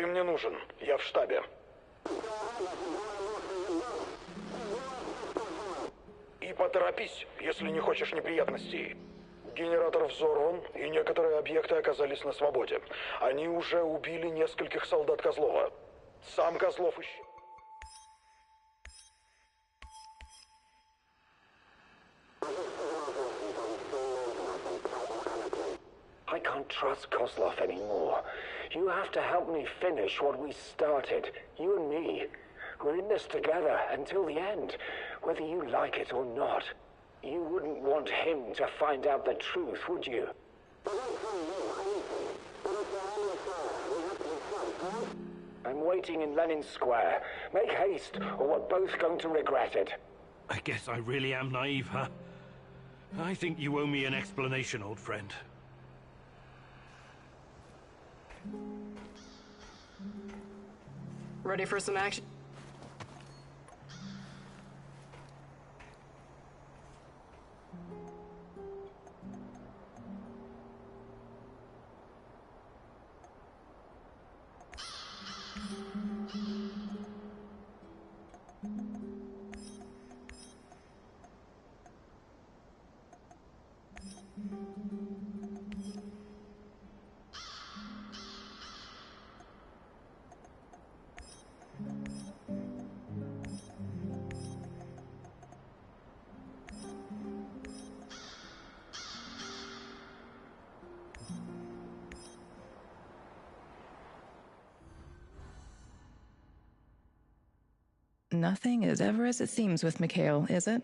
Ты мне нужен. Я в штабе. И поторопись, если не хочешь неприятностей. Генератор взорван, и некоторые объекты оказались на свободе. Они уже убили нескольких солдат Козлова. Сам Козлов ищет. I can't trust Kozlov anymore. You have to help me finish what we started. You and me. We're in this together until the end, whether you like it or not. You wouldn't want him to find out the truth, would you? I'm waiting in Lenin Square. Make haste, or we're both going to regret it. I guess I really am naive, huh? I think you owe me an explanation, old friend. Ready for some action? Nothing is ever as it seems with Mikhail, is it?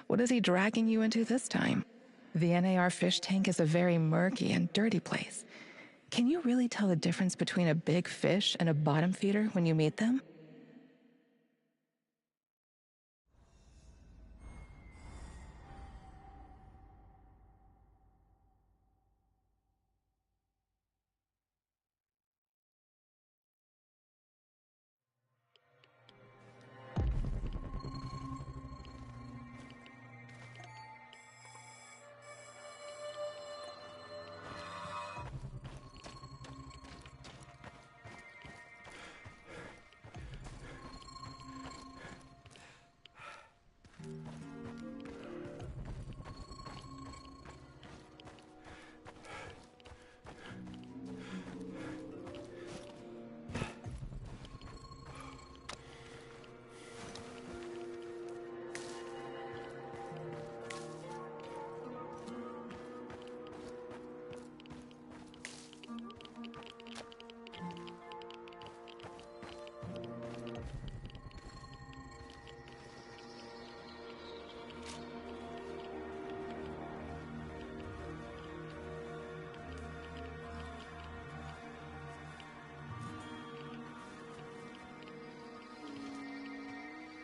What is he dragging you into this time? The NAR fish tank is a very murky and dirty place. Can you really tell the difference between a big fish and a bottom feeder when you meet them?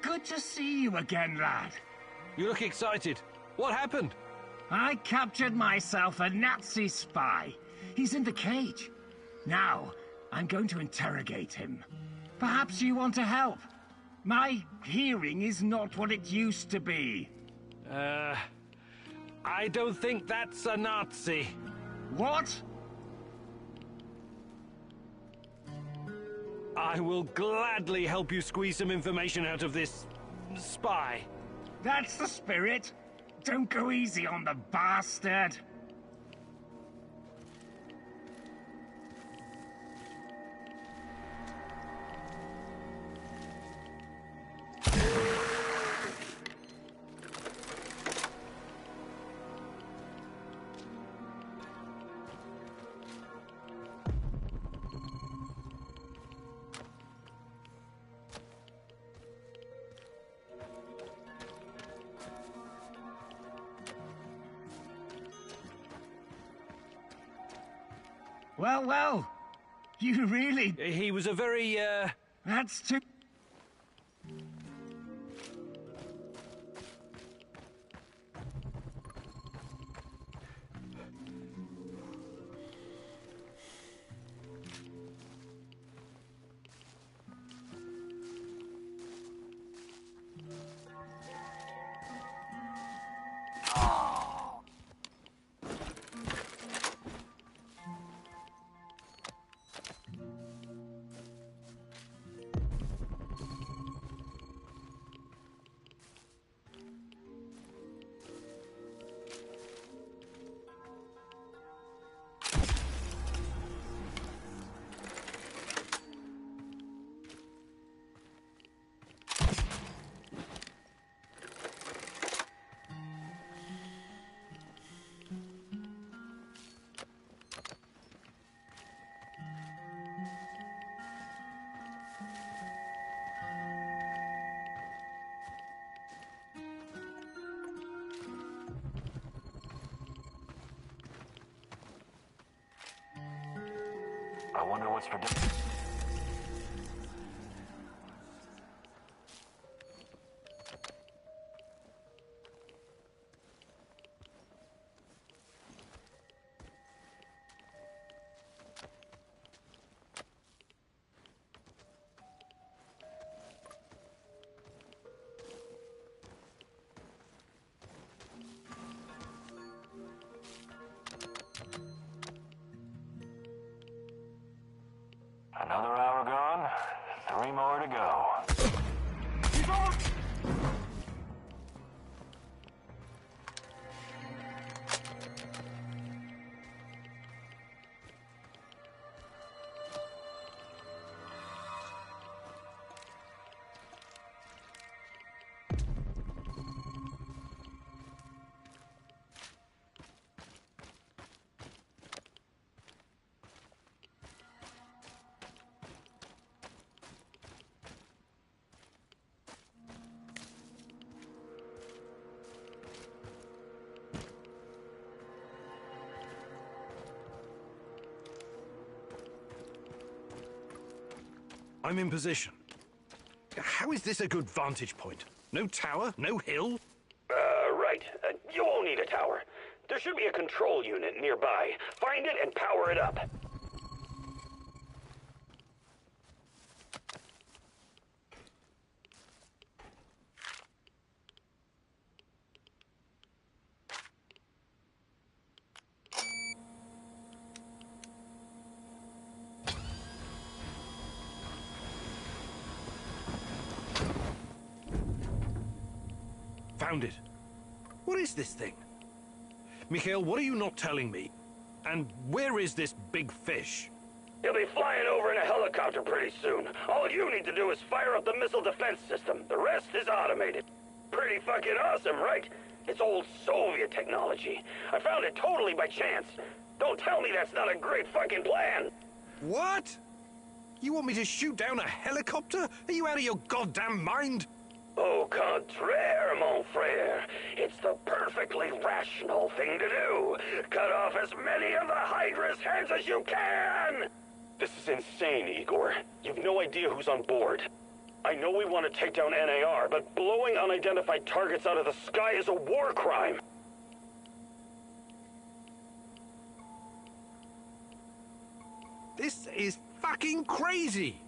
Good to see you again, lad. You look excited. What happened? I captured myself a Nazi spy. He's in the cage. Now, I'm going to interrogate him. Perhaps you want to help. My hearing is not what it used to be. I don't think that's a Nazi. What? I will gladly help you squeeze some information out of this spy. That's the spirit. Don't go easy on the bastard. Well, well. You really... He was a very, That's too... I wonder what's for dinner. Another hour gone, 3 more to go. I'm in position. How is this a good vantage point? No tower? No hill? Right. You won't need a tower. There should be a control unit nearby. Find it and power it up. Found it. What is this thing? Mikhail, what are you not telling me? And where is this big fish? He'll be flying over in a helicopter pretty soon. All you need to do is fire up the missile defense system. The rest is automated. Pretty fucking awesome, right? It's old Soviet technology. I found it totally by chance. Don't tell me that's not a great fucking plan. What? You want me to shoot down a helicopter? Are you out of your goddamn mind? Au contraire, mon frère. It's the perfectly rational thing to do. Cut off as many of the Hydra's heads as you can! This is insane, Igor. You've no idea who's on board. I know we want to take down NAR, but blowing unidentified targets out of the sky is a war crime. This is fucking crazy!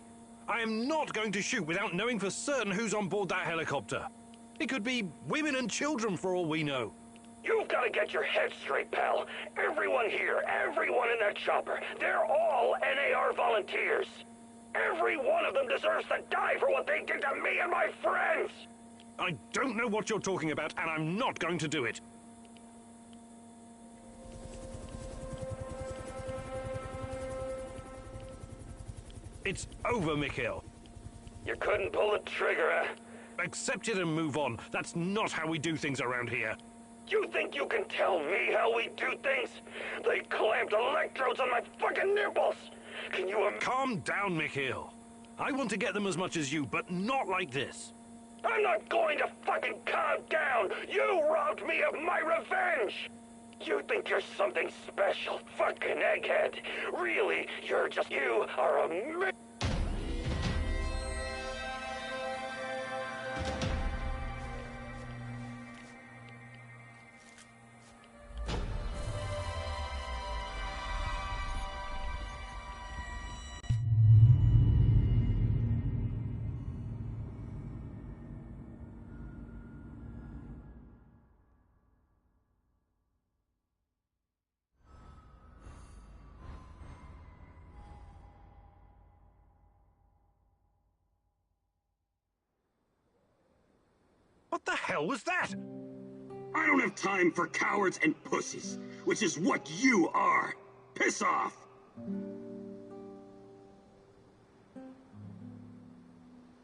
I am not going to shoot without knowing for certain who's on board that helicopter. It could be women and children for all we know. You've got to get your head straight, pal. Everyone here, everyone in that chopper, they're all NAR volunteers. Every one of them deserves to die for what they did to me and my friends! I don't know what you're talking about, and I'm not going to do it. It's over, Mikhail. You couldn't pull the trigger, huh? Accept it and move on. That's not how we do things around here. You think you can tell me how we do things? They clamped electrodes on my fucking nipples! Can you Calm down, Mikhail. I want to get them as much as you, but not like this. I'm not going to fucking calm down! You robbed me of my revenge! You think you're something special, fucking egghead. Really, you are a What the hell was that? I don't have time for cowards and pussies, which is what you are. Piss off!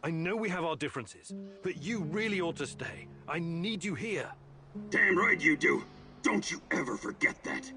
I know we have our differences, but you really ought to stay. I need you here. Damn right you do. Don't you ever forget that.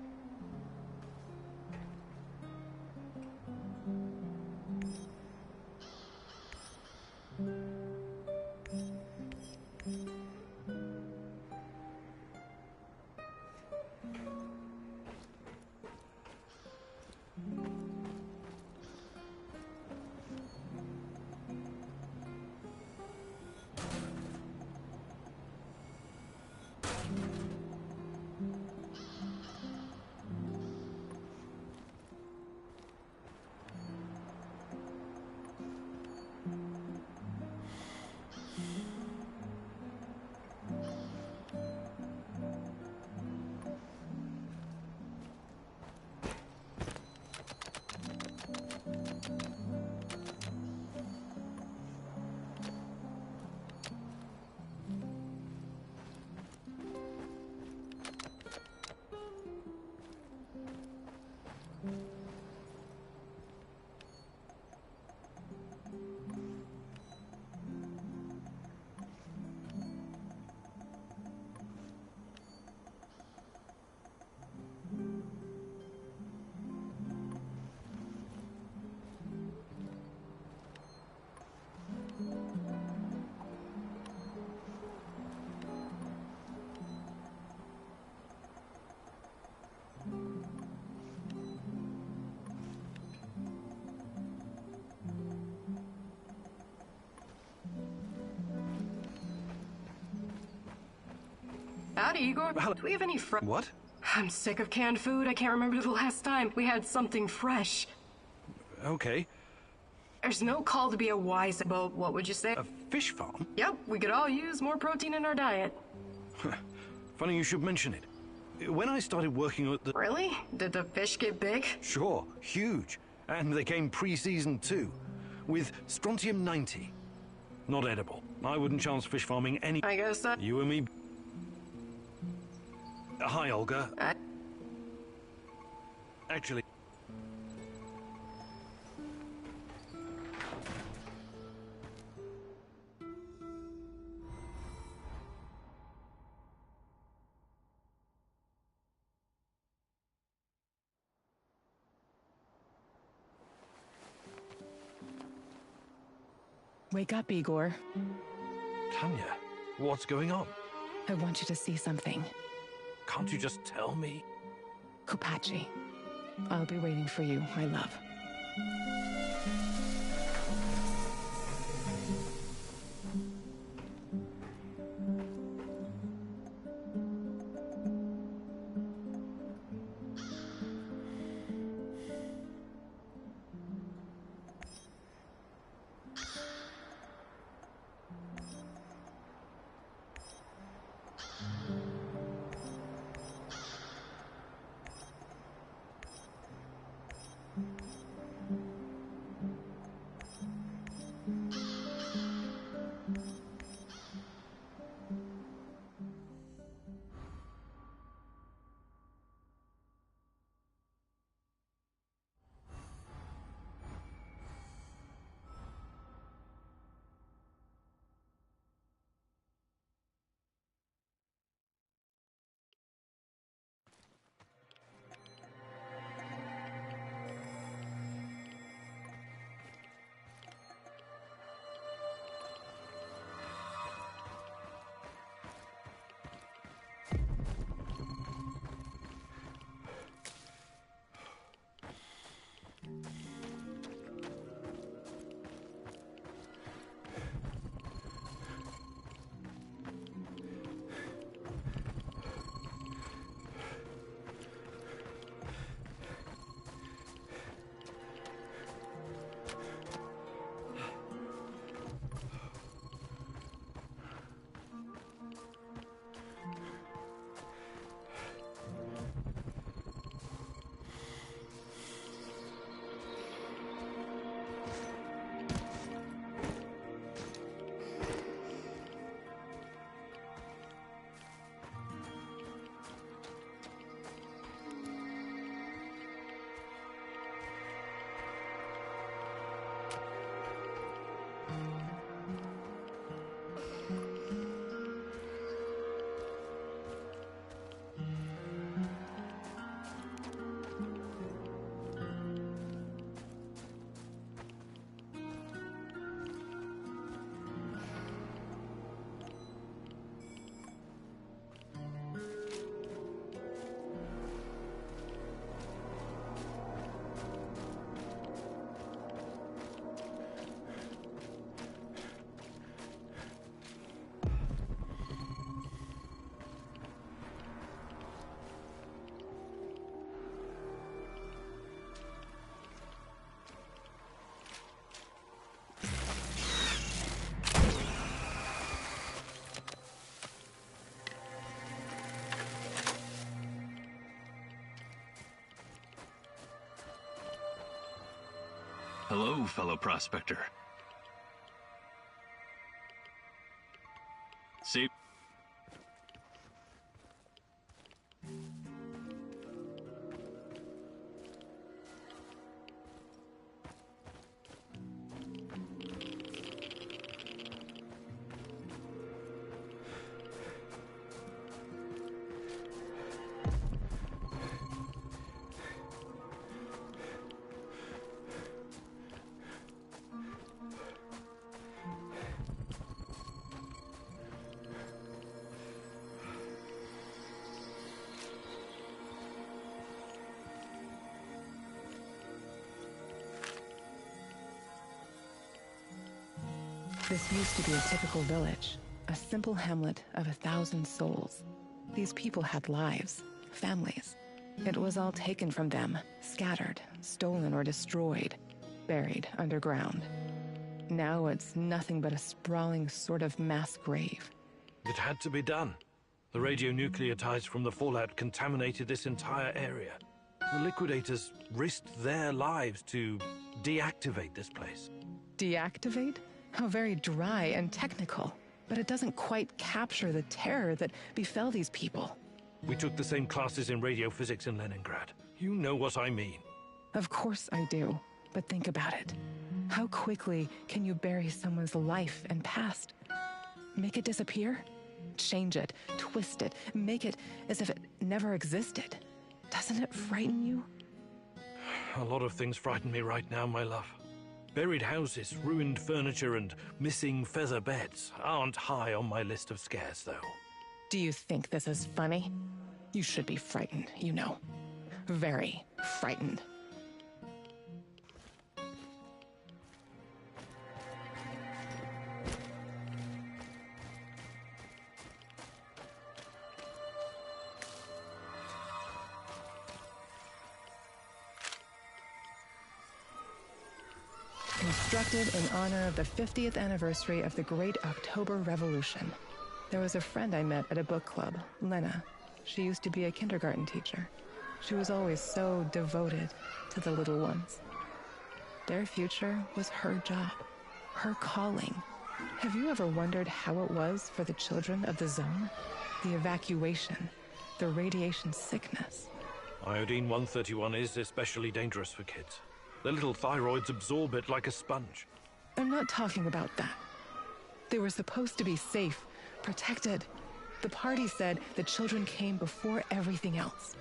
Howdy, Igor. Hello. Do we have any What? I'm sick of canned food. I can't remember the last time we had something fresh. Okay. There's no call to be a wise boat. What would you say? A fish farm? Yep, we could all use more protein in our diet. Funny you should mention it. When I started working at the... Really? Did the fish get big? Sure, huge. And they came pre-seasoned too, with strontium-90. Not edible. I wouldn't chance fish farming any... I guess that... You and me... Hi, Olga. Actually... Wake up, Igor. Tanya, what's going on? I want you to see something. Can't you just tell me? Kupachi. I'll be waiting for you, my love. Hello, fellow prospector. See? This used to be a typical village, a simple hamlet of 1,000 souls. These people had lives, families. It was all taken from them, scattered, stolen, or destroyed, buried underground. Now it's nothing but a sprawling sort of mass grave. It had to be done. The radionucleotides from the fallout contaminated this entire area. The liquidators risked their lives to deactivate this place. Deactivate? How very dry and technical. But it doesn't quite capture the terror that befell these people. We took the same classes in radiophysics in Leningrad. You know what I mean. Of course I do. But think about it. How quickly can you bury someone's life and past? Make it disappear? Change it, twist it, make it as if it never existed. Doesn't it frighten you? A lot of things frighten me right now, my love. Buried houses, ruined furniture, and missing feather beds aren't high on my list of scares, though. Do you think this is funny? You should be frightened, you know. Very frightened. Constructed in honor of the 50th anniversary of the Great October Revolution. There was a friend I met at a book club, Lena. She used to be a kindergarten teacher. She was always so devoted to the little ones. Their future was her job, her calling. Have you ever wondered how it was for the children of the zone? The evacuation, the radiation sickness. Iodine-131 is especially dangerous for kids. Their little thyroids absorb it like a sponge. I'm not talking about that. They were supposed to be safe, protected. The party said the children came before everything else.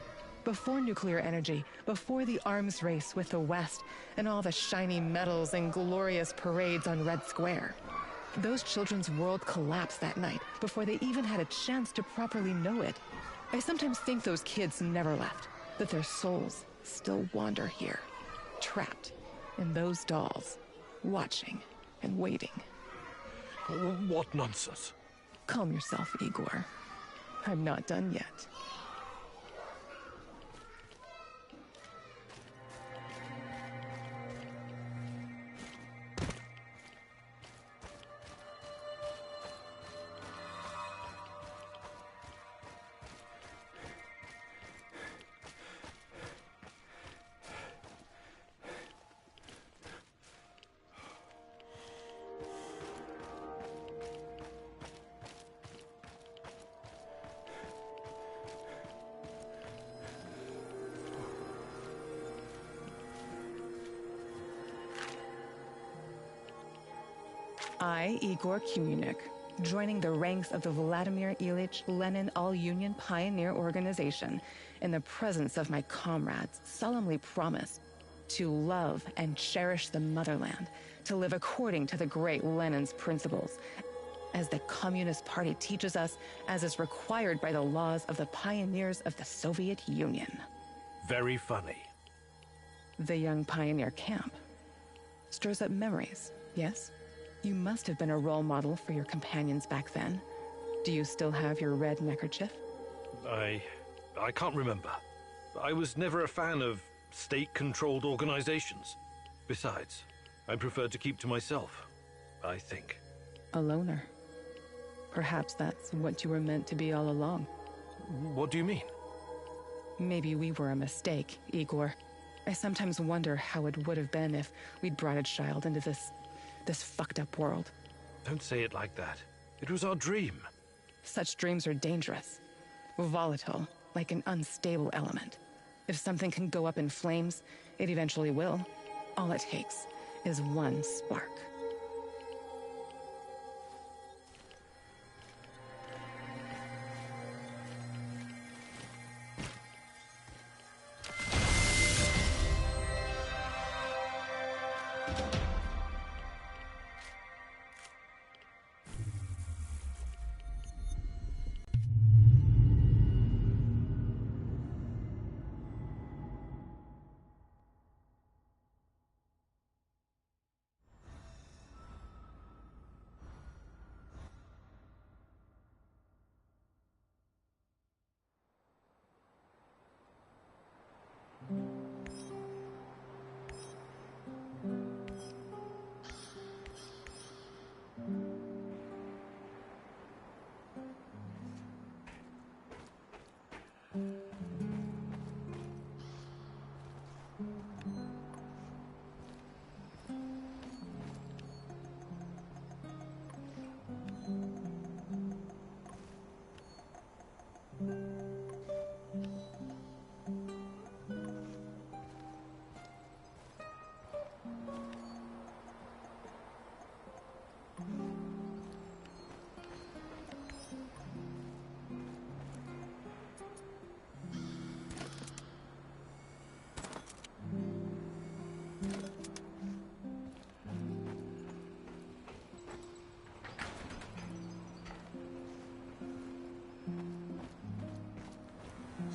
Before nuclear energy, before the arms race with the West, and all the shiny medals and glorious parades on Red Square. Those children's world collapsed that night before they even had a chance to properly know it. I sometimes think those kids never left, that their souls still wander here. Trapped in those dolls, watching and waiting. What nonsense. Calm yourself, Igor. I'm not done yet. I, Igor Kunyuk, joining the ranks of the Vladimir Ilyich Lenin All-Union Pioneer Organization, in the presence of my comrades, solemnly promise to love and cherish the motherland, to live according to the great Lenin's principles, as the Communist Party teaches us, as is required by the laws of the pioneers of the Soviet Union. Very funny. The young pioneer camp stirs up memories, yes? You must have been a role model for your companions back then. Do you still have your red neckerchief? I can't remember. I was never a fan of state-controlled organizations. Besides, I preferred to keep to myself, I think. A loner. Perhaps that's what you were meant to be all along. What do you mean? Maybe we were a mistake, Igor. I sometimes wonder how it would have been if we'd brought a child into this fucked up world. Don't say it like that. It was our dream. Such dreams are dangerous. Volatile, like an unstable element. If something can go up in flames, it eventually will. All it takes is one spark.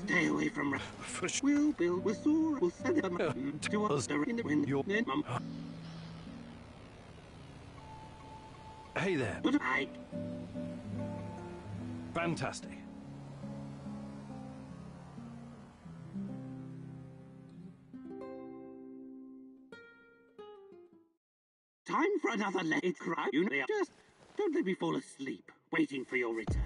Stay away from We'll build with Thor. We'll send them to us in the wind. Then, Mum. Hey there. But I... Fantastic. Time for another late cry. You know, just don't let me fall asleep, waiting for your return.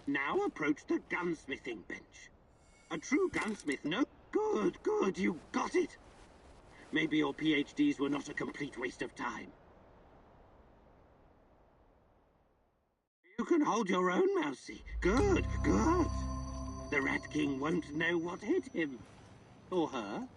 Now approach the gunsmithing bench. A true gunsmith, no? Good, good, you got it. Maybe your PhDs were not a complete waste of time. You can hold your own, Mousy. Good, good. The Rat King won't know what hit him. Or her.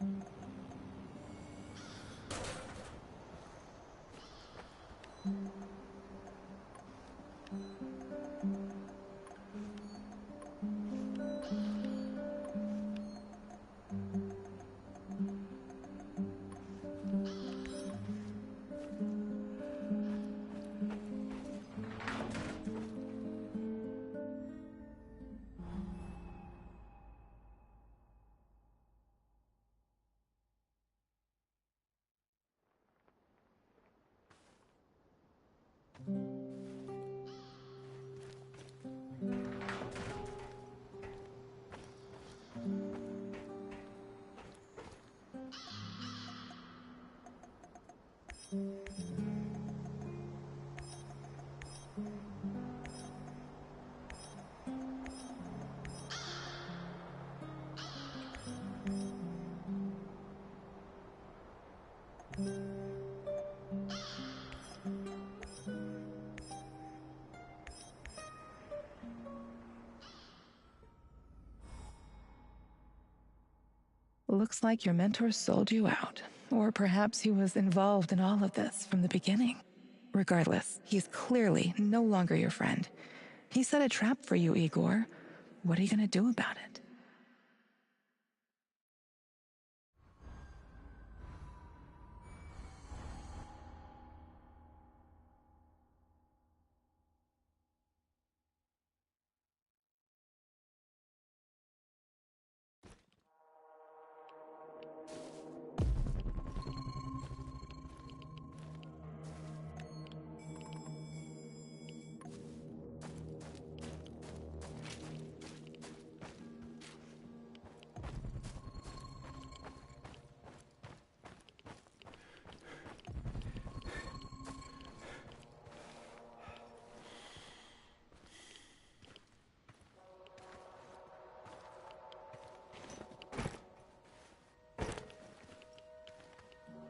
Looks like your mentor sold you out. Or perhaps he was involved in all of this from the beginning. Regardless, he's clearly no longer your friend. He set a trap for you, Igor. What are you going to do about it?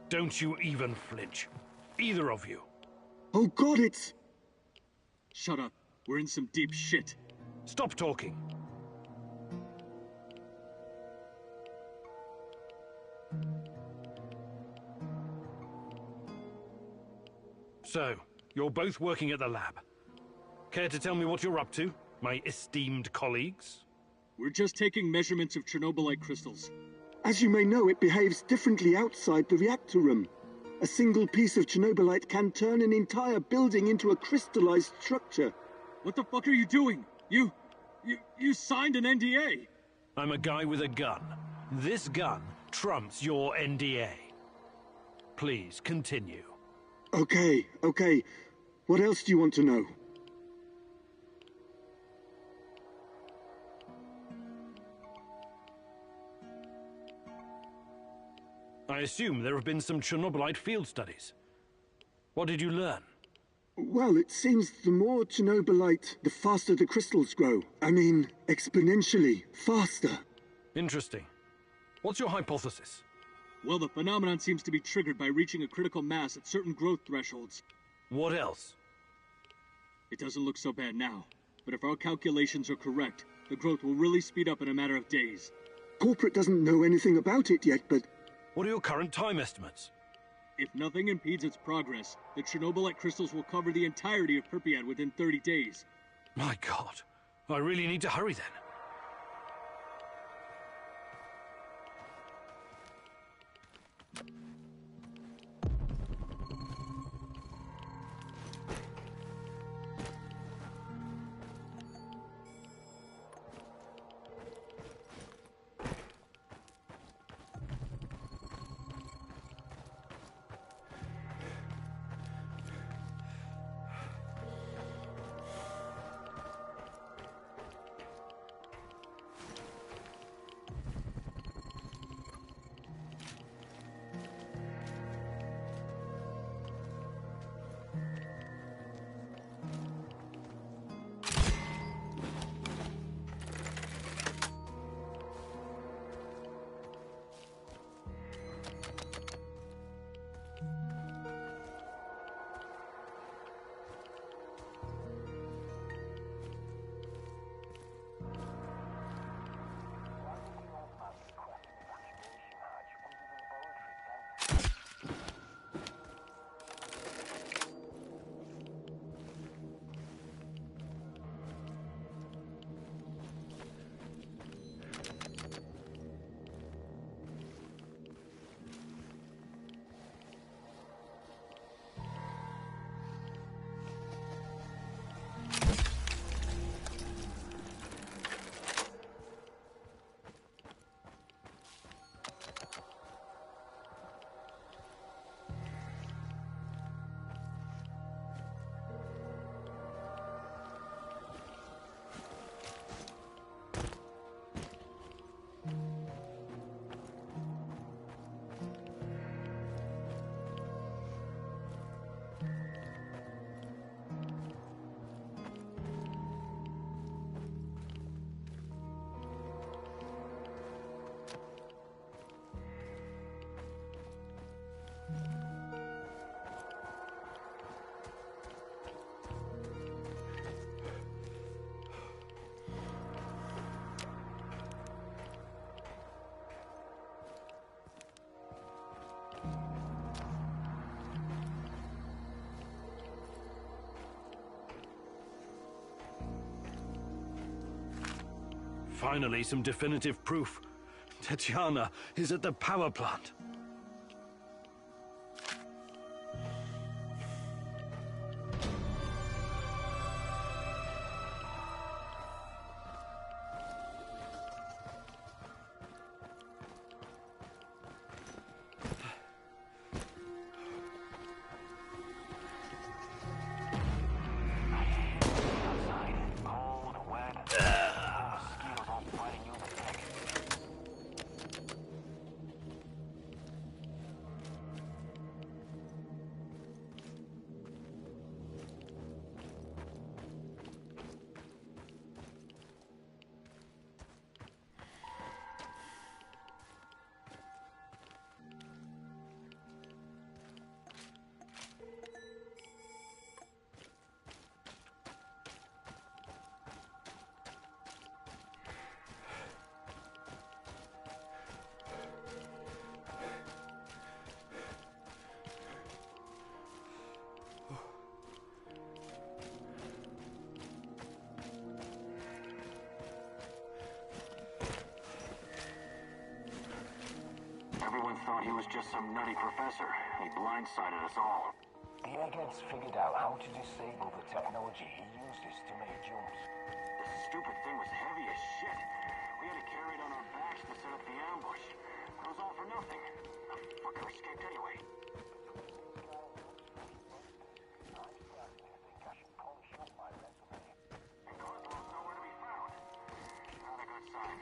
Don't you even flinch. Either of you. Oh God, it's... Shut up. We're in some deep shit. Stop talking. So, you're both working at the lab. Care to tell me what you're up to, my esteemed colleagues? We're just taking measurements of Chernobylite crystals. As you may know, it behaves differently outside the reactor room. A single piece of Chernobylite can turn an entire building into a crystallized structure. What the fuck are you doing? You signed an NDA! I'm a guy with a gun. This gun trumps your NDA. Please, continue. Okay. What else do you want to know? I assume there have been some Chernobylite field studies. What did you learn? Well, it seems the more Chernobylite, the faster the crystals grow. I mean, exponentially faster. Interesting. What's your hypothesis? Well, the phenomenon seems to be triggered by reaching a critical mass at certain growth thresholds. What else? It doesn't look so bad now, but if our calculations are correct, the growth will really speed up in a matter of days. Corporate doesn't know anything about it yet, but... What are your current time estimates? If nothing impedes its progress, the Chernobylite crystals will cover the entirety of Pripyat within 30 days. My God. I really need to hurry then. Finally, some definitive proof. Tatiana is at the power plant. Everyone thought he was just some nutty professor. He blindsided us all. The agents figured out how to disable the technology he uses to make jumps. The stupid thing was heavy as shit. We had to carry it on our backs to set up the ambush. It was all for nothing. The fucker escaped anyway. And Kozlov's nowhere to be found. Not a good sign.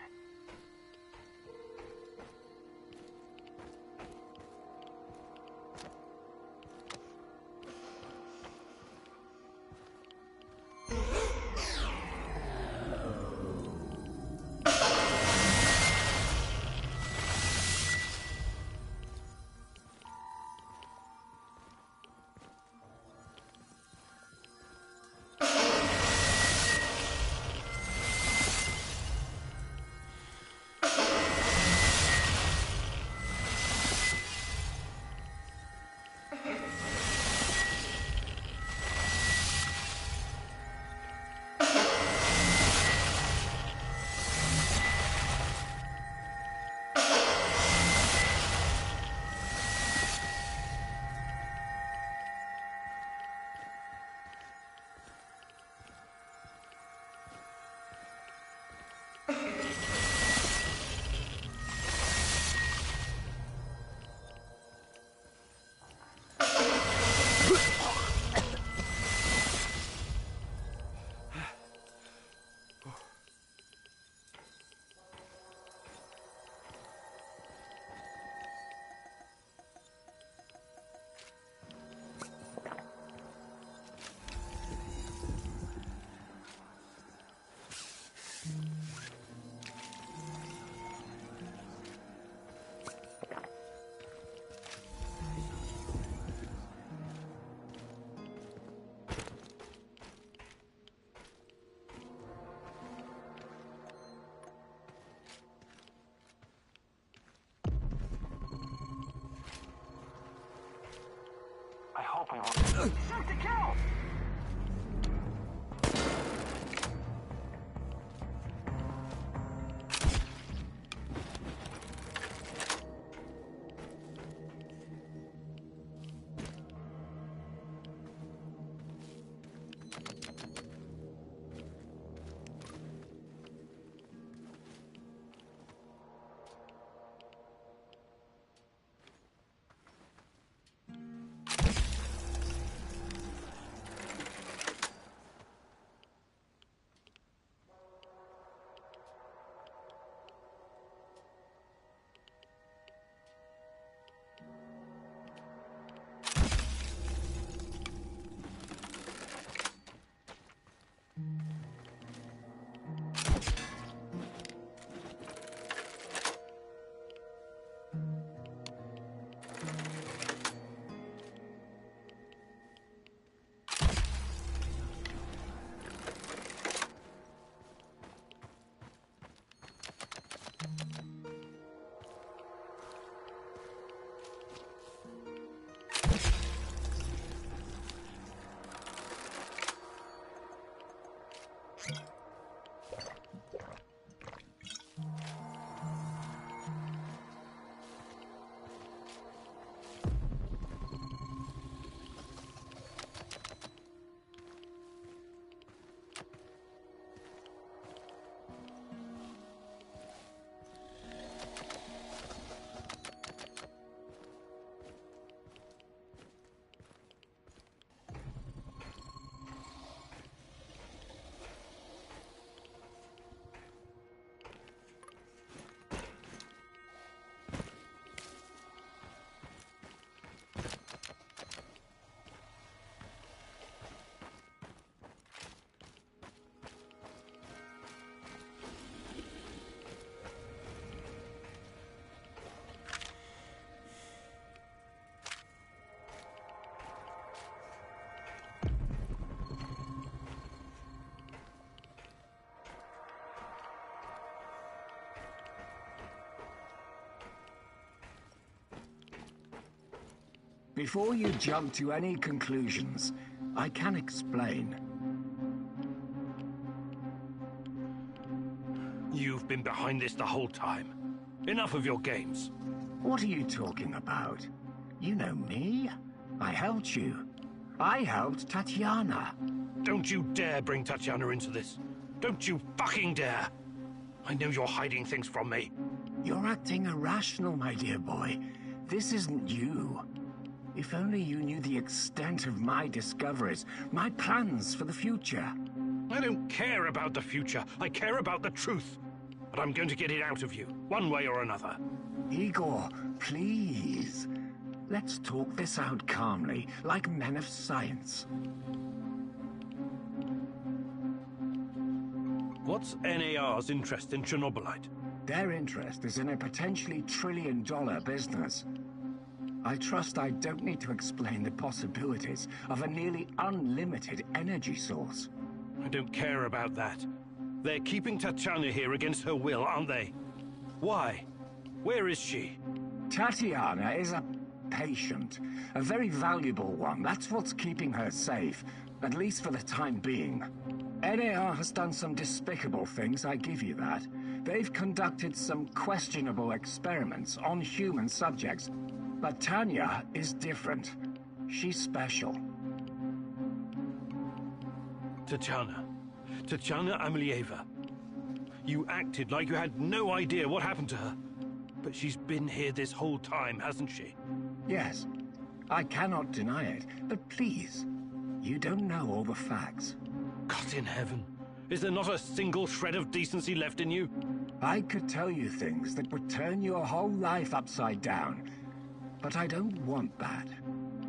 I hope we will. Shoot to kill! Before you jump to any conclusions, I can explain. You've been behind this the whole time. Enough of your games. What are you talking about? You know me. I helped you. I helped Tatiana. Don't you dare bring Tatiana into this. Don't you fucking dare. I know you're hiding things from me. You're acting irrational, my dear boy. This isn't you. If only you knew the extent of my discoveries, my plans for the future. I don't care about the future. I care about the truth. But I'm going to get it out of you, one way or another. Igor, please. Let's talk this out calmly, like men of science. What's NAR's interest in Chernobylite? Their interest is in a potentially trillion-dollar business. I trust I don't need to explain the possibilities of a nearly unlimited energy source. I don't care about that. They're keeping Tatiana here against her will, aren't they? Why? Where is she? Tatiana is a patient. A very valuable one. That's what's keeping her safe. At least for the time being. NAR has done some despicable things, I give you that. They've conducted some questionable experiments on human subjects. But Tanya is different. She's special. Tatiana Amelieva. You acted like you had no idea what happened to her. But she's been here this whole time, hasn't she? Yes, I cannot deny it. But please, you don't know all the facts. God in heaven. Is there not a single shred of decency left in you? I could tell you things that would turn your whole life upside down. But I don't want that.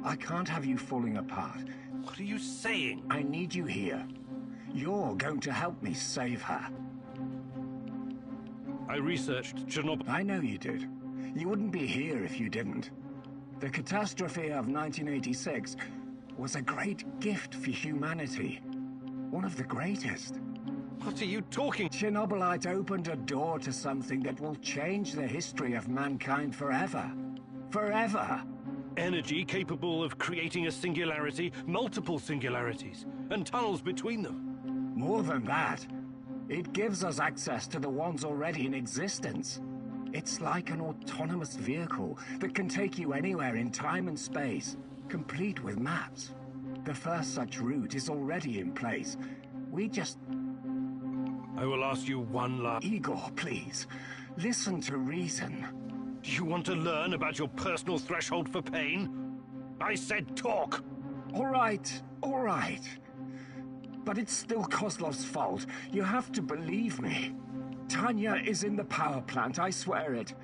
I can't have you falling apart. What are you saying? I need you here. You're going to help me save her. I researched Chernobyl. I know you did. You wouldn't be here if you didn't. The catastrophe of 1986 was a great gift for humanity. One of the greatest. What are you talking? Chernobylite opened a door to something that will change the history of mankind forever. Forever! Energy capable of creating a singularity, multiple singularities, and tunnels between them. More than that, it gives us access to the ones already in existence. It's like an autonomous vehicle that can take you anywhere in time and space, complete with maps. The first such route is already in place. We just... I will ask you one last... Igor, please. Listen to reason. Do you want to learn about your personal threshold for pain? I said talk! All right. But it's still Kozlov's fault. You have to believe me. Tanya is in the power plant, I swear it.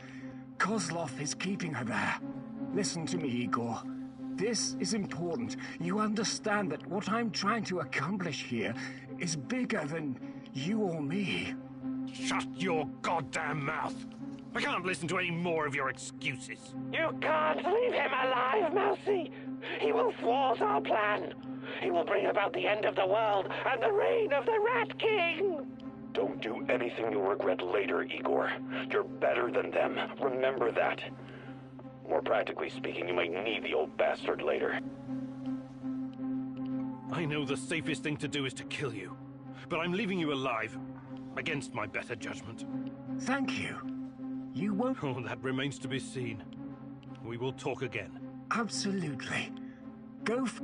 Kozlov is keeping her there. Listen to me, Igor. This is important. You understand that what I'm trying to accomplish here is bigger than you or me. Shut your goddamn mouth! I can't listen to any more of your excuses. You can't leave him alive, Mousy! He will thwart our plan! He will bring about the end of the world and the reign of the Rat King! Don't do anything you'll regret later, Igor. You're better than them. Remember that. More practically speaking, you might need the old bastard later. I know the safest thing to do is to kill you. But I'm leaving you alive, against my better judgment. Thank you. You won't... Oh, that remains to be seen. We will talk again. Absolutely. Go f...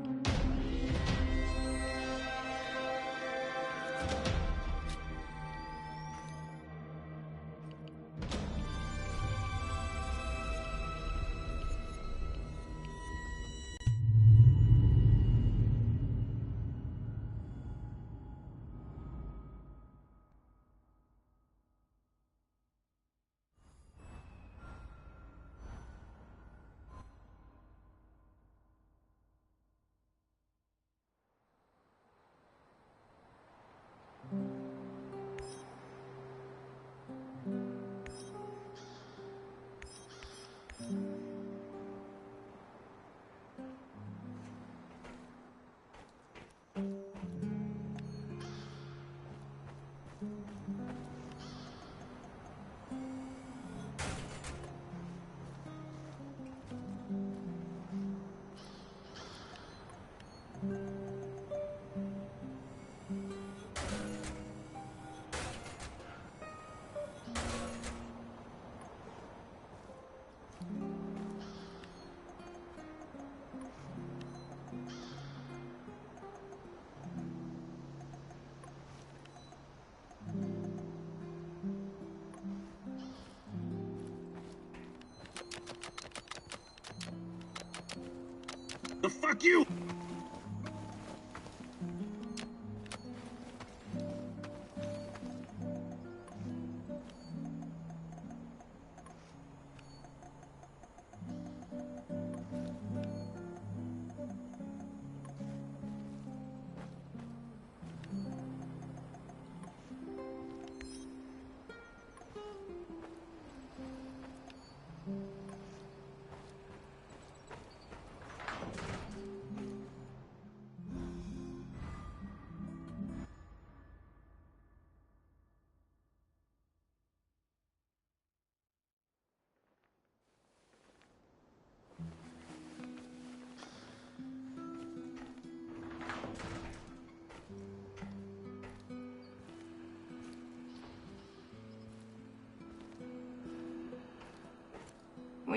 The fuck you!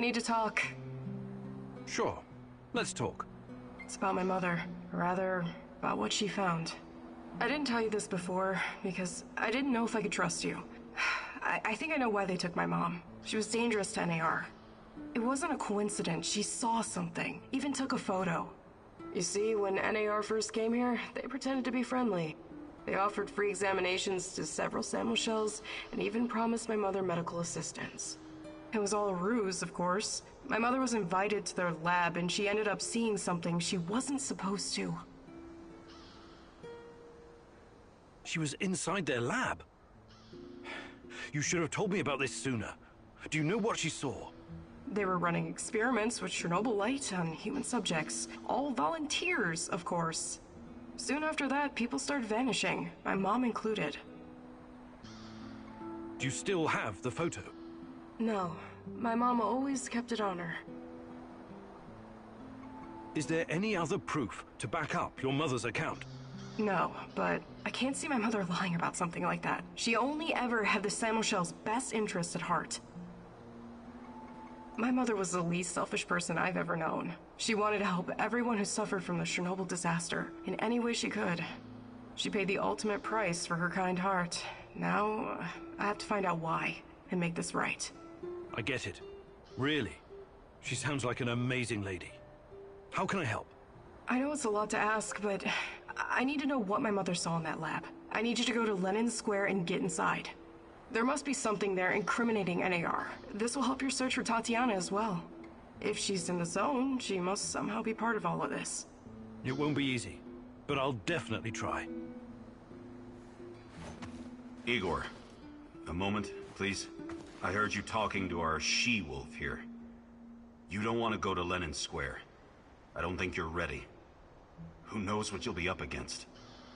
We need to talk. Sure. Let's talk. It's about my mother. Or rather, about what she found. I didn't tell you this before, because I didn't know if I could trust you. I think I know why they took my mom. She was dangerous to NAR. It wasn't a coincidence. She saw something. Even took a photo. You see, when NAR first came here, they pretended to be friendly. They offered free examinations to several sample shells, and even promised my mother medical assistance. It was all a ruse, of course. My mother was invited to their lab, and she ended up seeing something she wasn't supposed to. She was inside their lab. You should have told me about this sooner. Do you know what she saw? They were running experiments with Chernobylite on human subjects. All volunteers, of course. Soon after that, people started vanishing, my mom included. Do you still have the photo? No, my mom always kept it on her. Is there any other proof to back up your mother's account? No, but I can't see my mother lying about something like that. She only ever had the Samuel's best interest at heart. My mother was the least selfish person I've ever known. She wanted to help everyone who suffered from the Chernobyl disaster in any way she could. She paid the ultimate price for her kind heart. Now, I have to find out why and make this right. I get it. Really. She sounds like an amazing lady. How can I help? I know it's a lot to ask, but I need to know what my mother saw in that lab. I need you to go to Lenin Square and get inside. There must be something there incriminating NAR. This will help your search for Tatiana as well. If she's in the zone, she must somehow be part of all of this. It won't be easy, but I'll definitely try. Igor, a moment, please. I heard you talking to our she-wolf here. You don't want to go to Lenin Square. I don't think you're ready. Who knows what you'll be up against?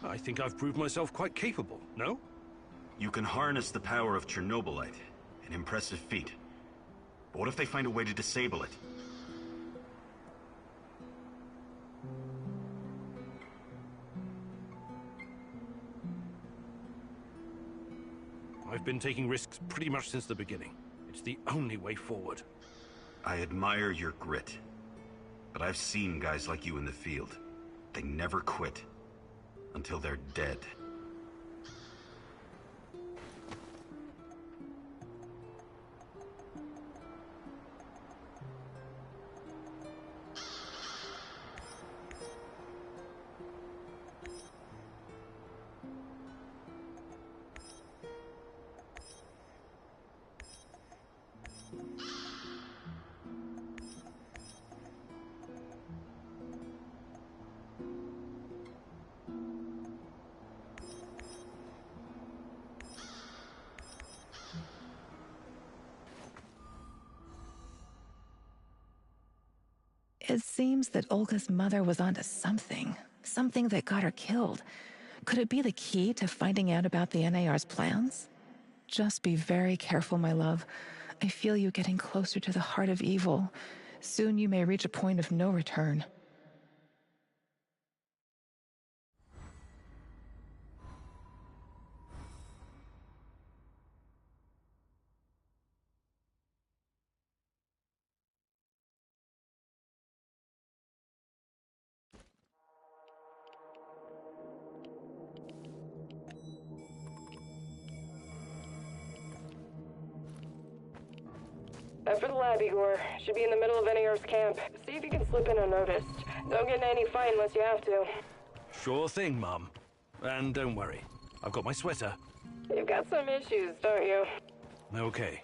I think I've proved myself quite capable, no? You can harness the power of Chernobylite. An impressive feat. But what if they find a way to disable it? I've been taking risks pretty much since the beginning. It's the only way forward. I admire your grit. But I've seen guys like you in the field. They never quit. Until they're dead. It seems that Olga's mother was onto something. Something that got her killed. Could it be the key to finding out about the NAR's plans? Just be very careful, my love. I feel you getting closer to the heart of evil. Soon you may reach a point of no return. Time for the lab, Igor. Should be in the middle of NAR's camp. See if you can slip in unnoticed. Don't get in any fight unless you have to. Sure thing, Mum. And don't worry, I've got my sweater. You've got some issues, don't you? Okay.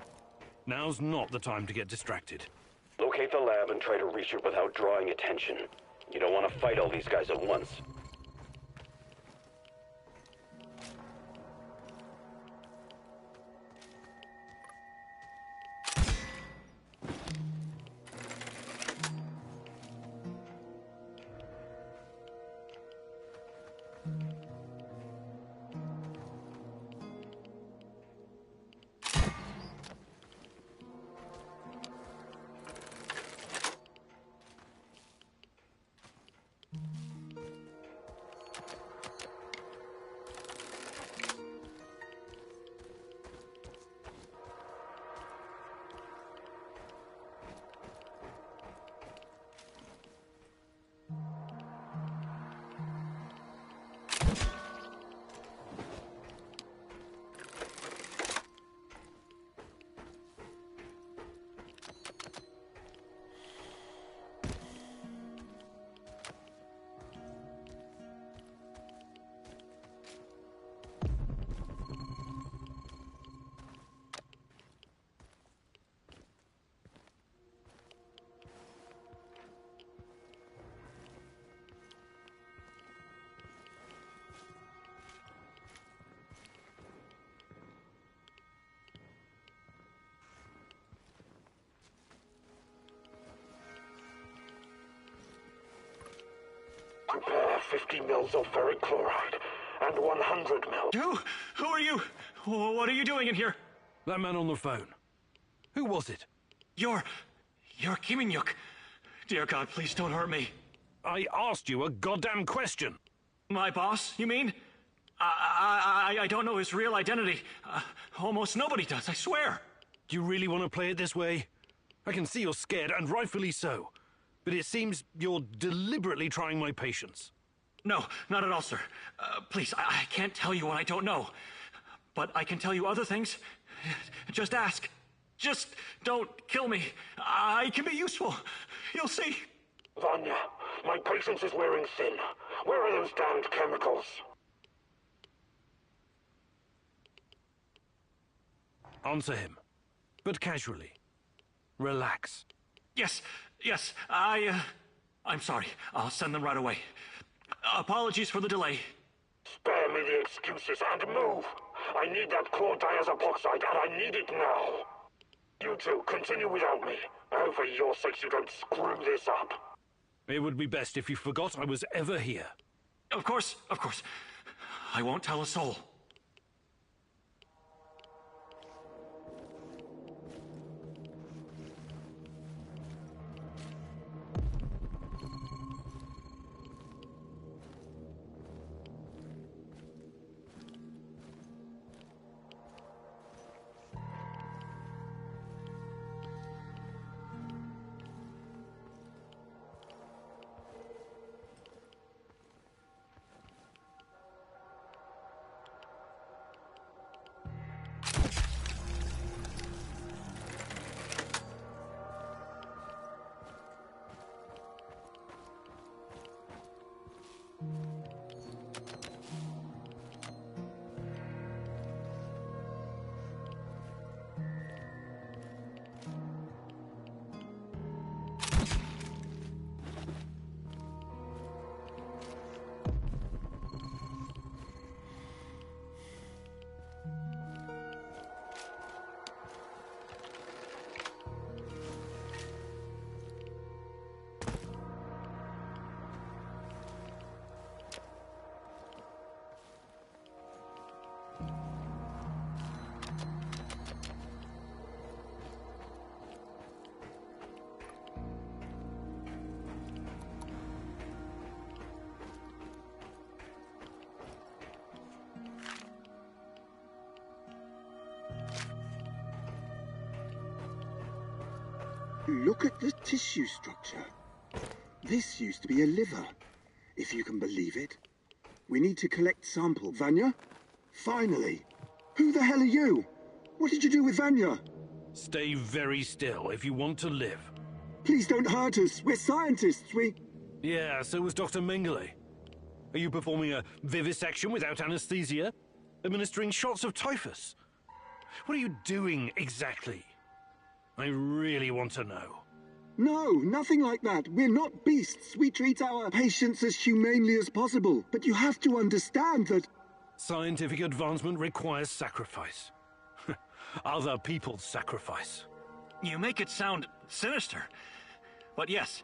Now's not the time to get distracted. Locate the lab and try to reach it without drawing attention. You don't want to fight all these guys at once. Prepare 50 mils of ferric chloride and 100 mils. Who are you? What are you doing in here? That man on the phone. Who was it? You're Kiminyuk. Dear God, please don't hurt me. I asked you a goddamn question. My boss, you mean? I don't know his real identity. Almost nobody does, I swear. Do you really want to play it this way? I can see you're scared, and rightfully so. But it seems you're deliberately trying my patience. No, not at all, sir. Please, I can't tell you what I don't know. But I can tell you other things. Just ask. Just don't kill me. I can be useful. You'll see. Vanya, my patience is wearing thin. Where are those damned chemicals? Answer him. But casually. Relax. Yes, I'm sorry. I'll send them right away. Apologies for the delay. Spare me the excuses and move. I need that chlordiazopoxide, and I need it now. You two, continue without me. I hope for your sakes you don't screw this up. It would be best if you forgot I was ever here. Of course. I won't tell a soul. Look at the tissue structure. This used to be a liver, if you can believe it. We need to collect sample. Vanya? Finally! Who the hell are you? What did you do with Vanya? Stay very still if you want to live. Please don't hurt us. We're scientists. Yeah, so was Dr. Mengele. Are you performing a vivisection without anesthesia? Administering shots of typhus? What are you doing exactly? I really want to know. No, nothing like that. We're not beasts. We treat our patients as humanely as possible. But you have to understand that... Scientific advancement requires sacrifice. Other people's sacrifice. You make it sound sinister. But yes,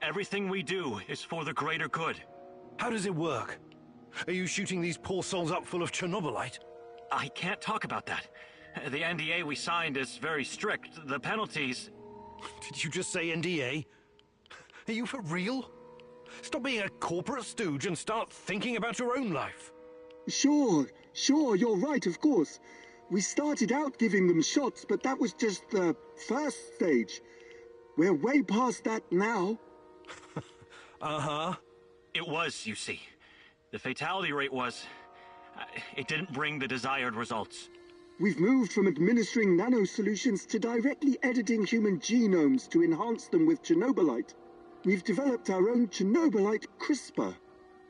everything we do is for the greater good. How does it work? Are you shooting these poor souls up full of Chernobylite? I can't talk about that. The NDA we signed is very strict. The penalties... Did you just say NDA? Are you for real? Stop being a corporate stooge and start thinking about your own life. Sure, you're right, of course. We started out giving them shots, but that was just the first stage. We're way past that now. Uh-huh. It was, you see. The fatality rate was... it didn't bring the desired results. We've moved from administering nanosolutions to directly editing human genomes to enhance them with Chernobylite. We've developed our own Chernobylite CRISPR.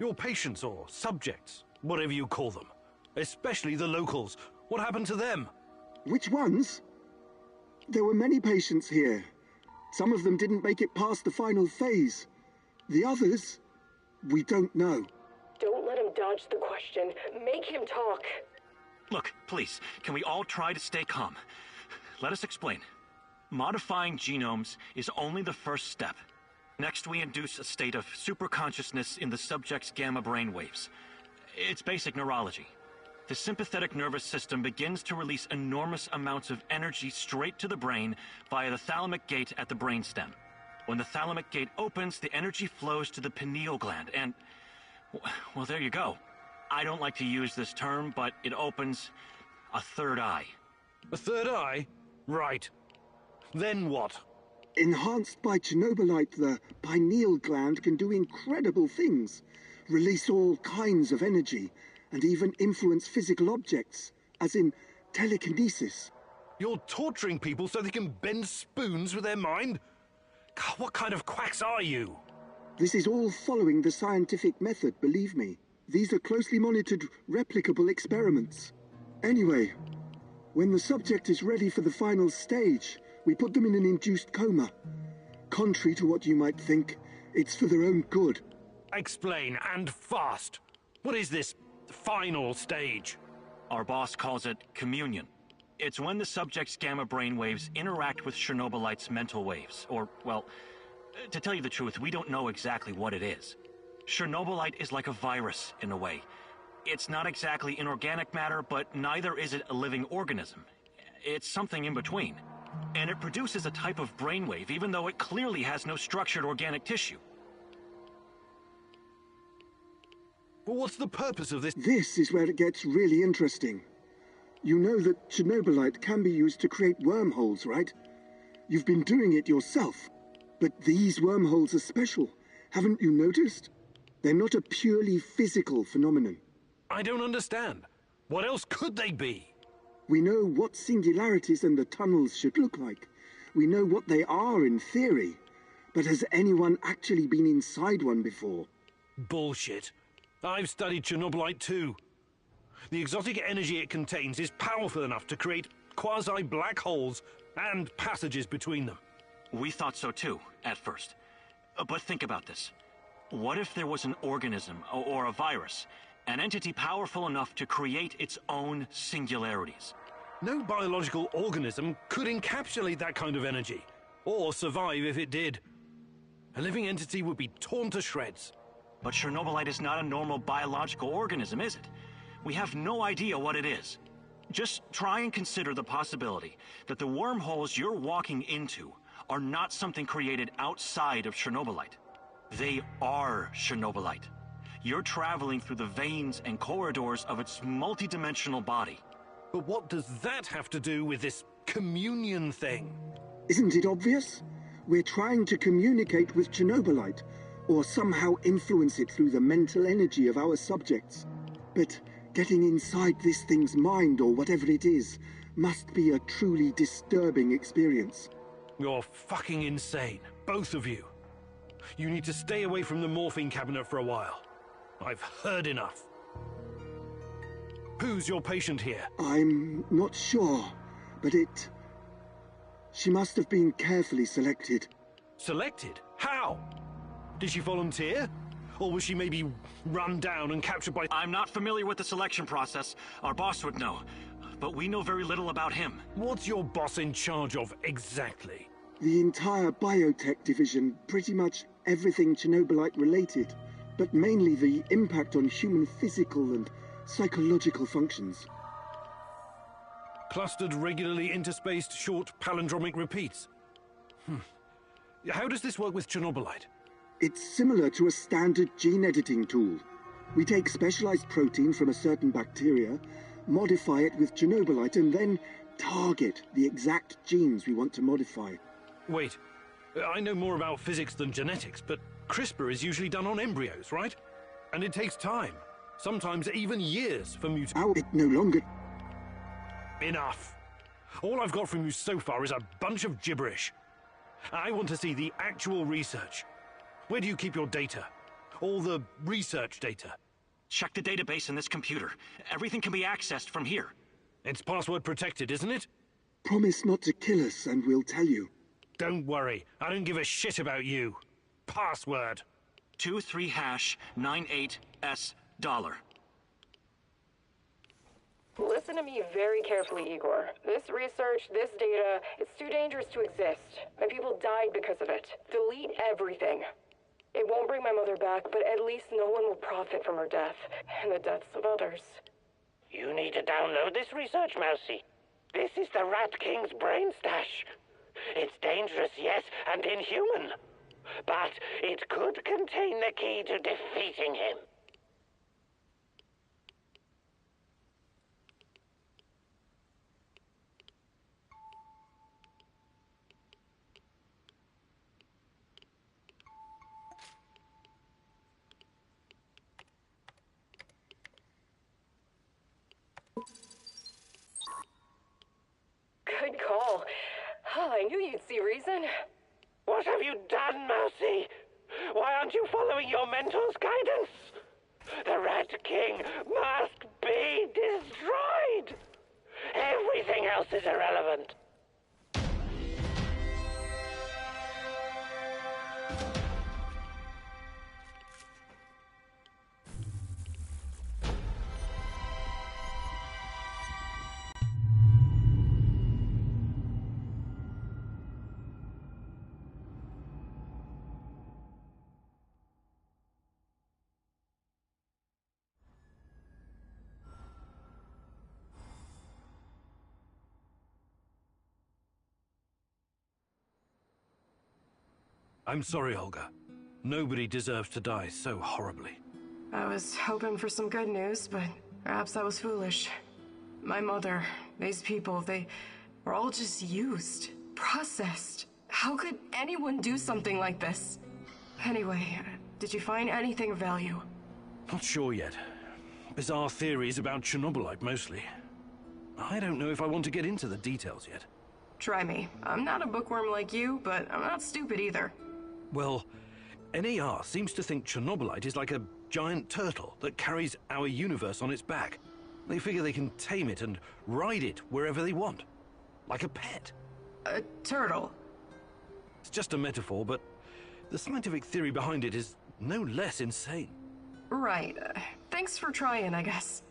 Your patients or subjects, whatever you call them. Especially the locals. What happened to them? Which ones? There were many patients here. Some of them didn't make it past the final phase. The others, we don't know. Don't let him dodge the question. Make him talk. Look, please, can we all try to stay calm? Let us explain. Modifying genomes is only the first step. Next, we induce a state of superconsciousness in the subject's gamma brainwaves. It's basic neurology. The sympathetic nervous system begins to release enormous amounts of energy straight to the brain via the thalamic gate at the brainstem. When the thalamic gate opens, the energy flows to the pineal gland and... well, there you go. I don't like to use this term, but it opens a third eye. A third eye? Right. Then what? Enhanced by Chernobylite, the pineal gland can do incredible things. Release all kinds of energy, and even influence physical objects, as in telekinesis. You're torturing people so they can bend spoons with their mind? God, what kind of quacks are you? This is all following the scientific method, believe me. These are closely monitored, replicable experiments. Anyway, when the subject is ready for the final stage, we put them in an induced coma. Contrary to what you might think, it's for their own good. Explain, and fast. What is this final stage? Our boss calls it communion. It's when the subject's gamma brainwaves interact with Chernobylite's mental waves. Or, well, to tell you the truth, we don't know exactly what it is. Chernobylite is like a virus, in a way. It's not exactly inorganic matter, but neither is it a living organism. It's something in between. And it produces a type of brainwave, even though it clearly has no structured organic tissue. Well, what's the purpose of this? This is where it gets really interesting. You know that Chernobylite can be used to create wormholes, right? You've been doing it yourself. But these wormholes are special. Haven't you noticed? They're not a purely physical phenomenon. I don't understand. What else could they be? We know what singularities and the tunnels should look like. We know what they are in theory. But has anyone actually been inside one before? Bullshit. I've studied Chernobylite too. The exotic energy it contains is powerful enough to create quasi-black holes and passages between them. We thought so too, at first. But think about this. What if there was an organism, or a virus, an entity powerful enough to create its own singularities? No biological organism could encapsulate that kind of energy, or survive if it did. A living entity would be torn to shreds. But Chernobylite is not a normal biological organism, is it? We have no idea what it is. Just try and consider the possibility that the wormholes you're walking into are not something created outside of Chernobylite. They are Chernobylite. You're traveling through the veins and corridors of its multidimensional body. But what does that have to do with this communion thing? Isn't it obvious? We're trying to communicate with Chernobylite, or somehow influence it through the mental energy of our subjects. But getting inside this thing's mind, or whatever it is, must be a truly disturbing experience. You're fucking insane, both of you. You need to stay away from the morphine cabinet for a while. I've heard enough. Who's your patient here? I'm not sure, but she must have been carefully selected. Selected? How? Did she volunteer? Or was she maybe run down and captured by... I'm not familiar with the selection process. Our boss would know. But we know very little about him. What's your boss in charge of exactly? The entire biotech division, pretty much everything Chernobylite related, but mainly the impact on human physical and psychological functions. Clustered, regularly interspaced, short palindromic repeats. How does this work with Chernobylite? It's similar to a standard gene editing tool. We take specialized protein from a certain bacteria, modify it with Chernobylite, and then target the exact genes we want to modify. Wait, I know more about physics than genetics, but CRISPR is usually done on embryos, right? And it takes time, sometimes even years for mutation. Now it no longer... Enough. All I've got from you so far is a bunch of gibberish. I want to see the actual research. Where do you keep your data? All the research data? Check the database in this computer. Everything can be accessed from here. It's password protected, isn't it? Promise not to kill us and we'll tell you. Don't worry, I don't give a shit about you. Password. 23#98S$. Listen to me very carefully, Igor. This research, this data, it's too dangerous to exist. My people died because of it. Delete everything. It won't bring my mother back, but at least no one will profit from her death, and the deaths of others. You need to download this research, Mousy. This is the Rat King's brain stash. It's dangerous, yes, and inhuman. But it could contain the key to defeating him. Good call. Oh, I knew you'd see reason. What have you done, Mousy? Why aren't you following your mentor's guidance? The Rat King must be destroyed. Everything else is irrelevant. I'm sorry, Olga. Nobody deserves to die so horribly. I was hoping for some good news, but perhaps I was foolish. My mother, these people, they were all just used, processed. How could anyone do something like this? Anyway, did you find anything of value? Not sure yet. Bizarre theories about Chernobylite, mostly. I don't know if I want to get into the details yet. Try me. I'm not a bookworm like you, but I'm not stupid either. Well, NAR seems to think Chernobylite is like a giant turtle that carries our universe on its back. They figure they can tame it and ride it wherever they want. Like a pet. A turtle? It's just a metaphor, but the scientific theory behind it is no less insane. Right. Thanks for trying, I guess.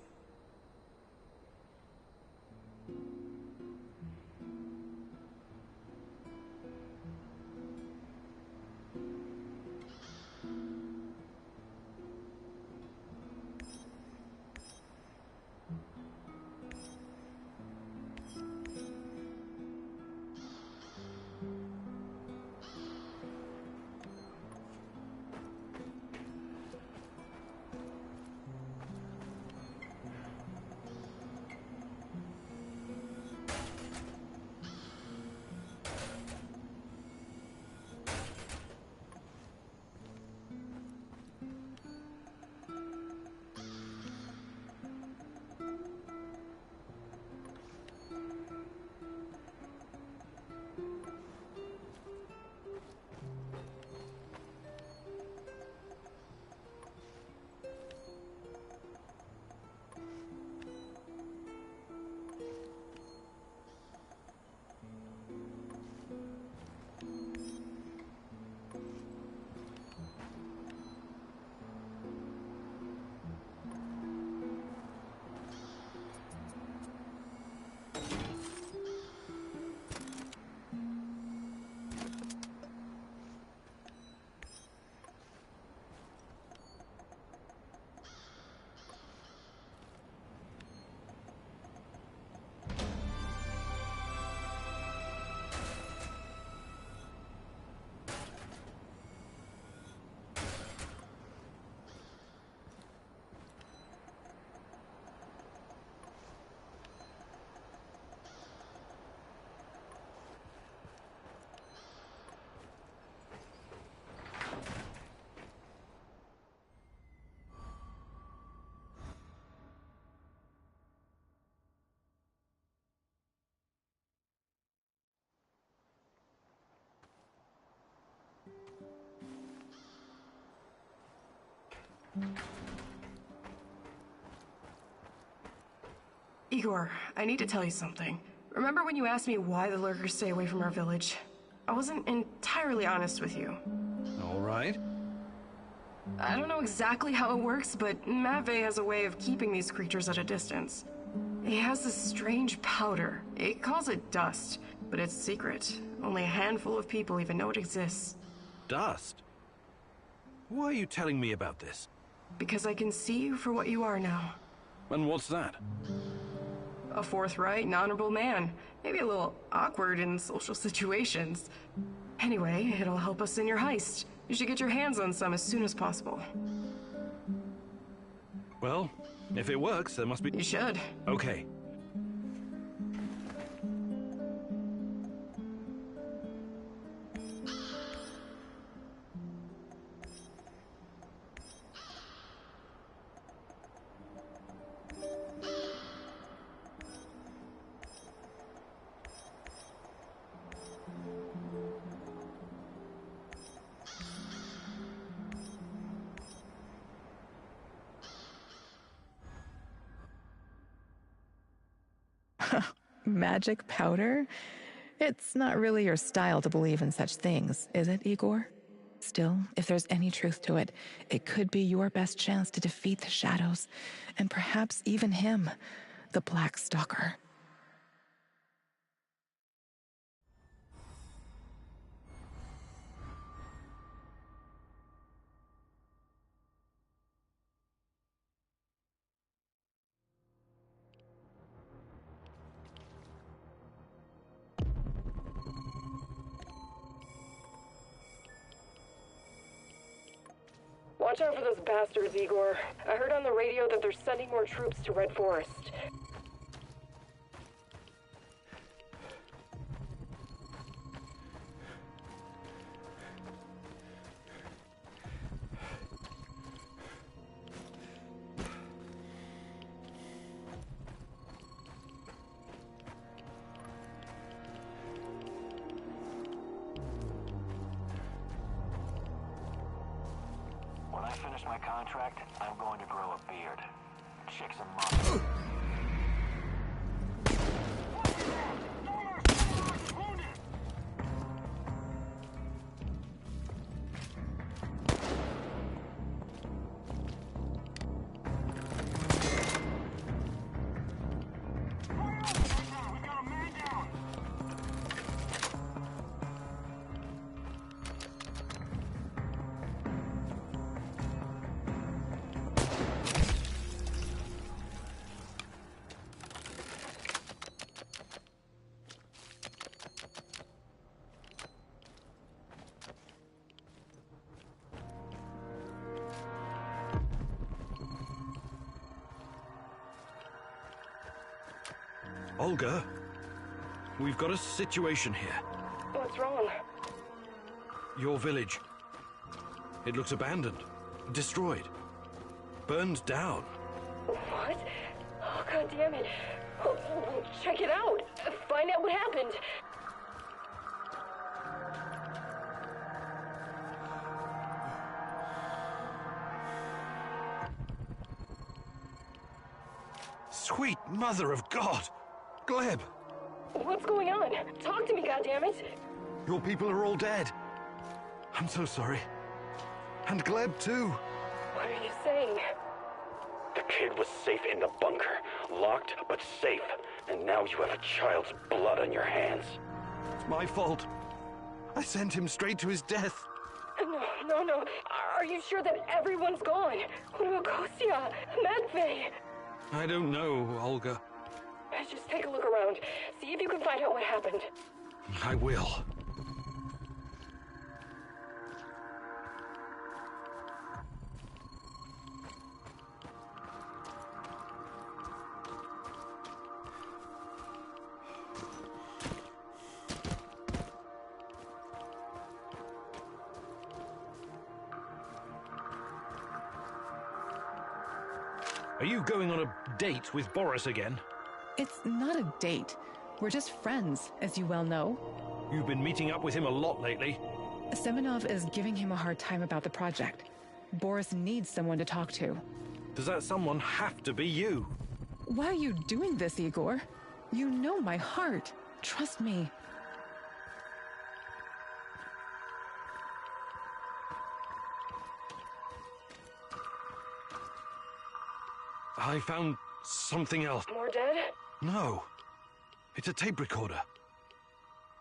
Igor, I need to tell you something. Remember when you asked me why the lurkers stay away from our village? I wasn't entirely honest with you. All right. I don't know exactly how it works, but Matvey has a way of keeping these creatures at a distance. He has this strange powder. It calls it dust, but it's secret. Only a handful of people even know it exists. Dust? Why are you telling me about this? Because I can see you for what you are now. And what's that? A forthright and honorable man. Maybe a little awkward in social situations. Anyway, it'll help us in your heist. You should get your hands on some as soon as possible. Well, if it works, there must be... You should. Okay. Magic powder? It's not really your style to believe in such things, is it, Igor? Still, if there's any truth to it, it could be your best chance to defeat the shadows, and perhaps even him, the Black Stalker. Watch out for those bastards, Igor. I heard on the radio that they're sending more troops to Red Forest. When I finish my contract, I'm going to grow a beard. Chicks and monsters. Olga, we've got a situation here. What's wrong? Your village. It looks abandoned, destroyed, burned down. What? Oh, God damn it. Oh, check it out. Find out what happened. Sweet Mother of God! Gleb! What's going on? Talk to me, goddammit! Your people are all dead. I'm so sorry. And Gleb, too. What are you saying? The kid was safe in the bunker. Locked, but safe. And now you have a child's blood on your hands. It's my fault. I sent him straight to his death. No. Are you sure that everyone's gone? What about Kostya? Matvey? I don't know, Olga. Just take a look around. See if you can find out what happened. I will. Are you going on a date with Boris again? It's not a date. We're just friends, as you well know. You've been meeting up with him a lot lately. Semenov is giving him a hard time about the project. Boris needs someone to talk to. Does that someone have to be you? Why are you doing this, Igor? You know my heart. Trust me. I found something else. More dead? No. It's a tape recorder.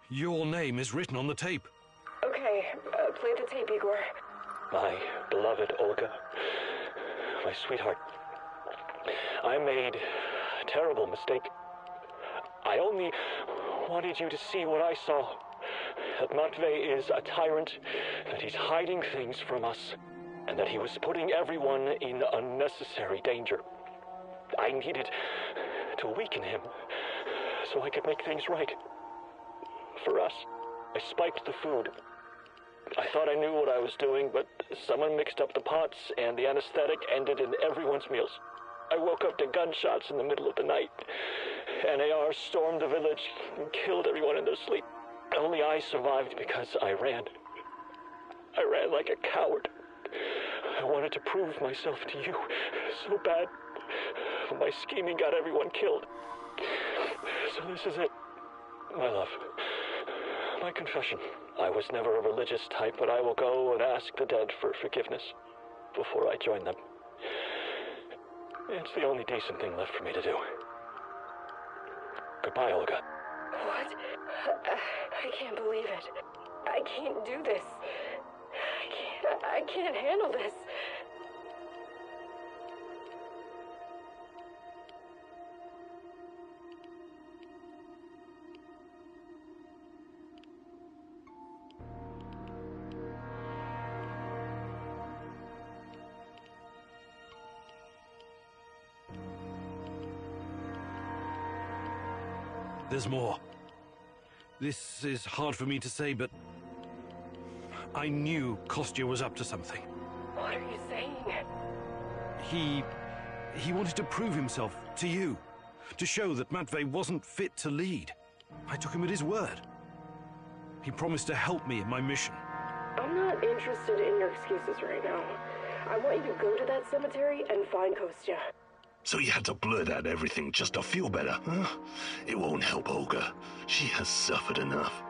Your name is written on the tape. Okay, play the tape, Igor. My beloved Olga, my sweetheart, I made a terrible mistake. I only wanted you to see what I saw. That Matvey is a tyrant, that he's hiding things from us, and that he was putting everyone in unnecessary danger. I needed to weaken him so I could make things right. For us, I spiked the food. I thought I knew what I was doing, but someone mixed up the pots, and the anesthetic ended in everyone's meals. I woke up to gunshots in the middle of the night. NAR stormed the village and killed everyone in their sleep. Only I survived because I ran. I ran like a coward. I wanted to prove myself to you so bad. My scheming got everyone killed. So this is it, my love. My confession. I was never a religious type, but I will go and ask the dead for forgiveness before I join them. It's the only decent thing left for me to do. Goodbye, Olga. What? I can't believe it. I can't do this. I can't handle this. There's more. This is hard for me to say, but I knew Kostya was up to something. What are you saying? He wanted to prove himself to you, to show that Matvey wasn't fit to lead. I took him at his word. He promised to help me in my mission. I'm not interested in your excuses right now. I want you to go to that cemetery and find Kostya. So you had to blurt out everything just to feel better, huh? It won't help Olga. She has suffered enough.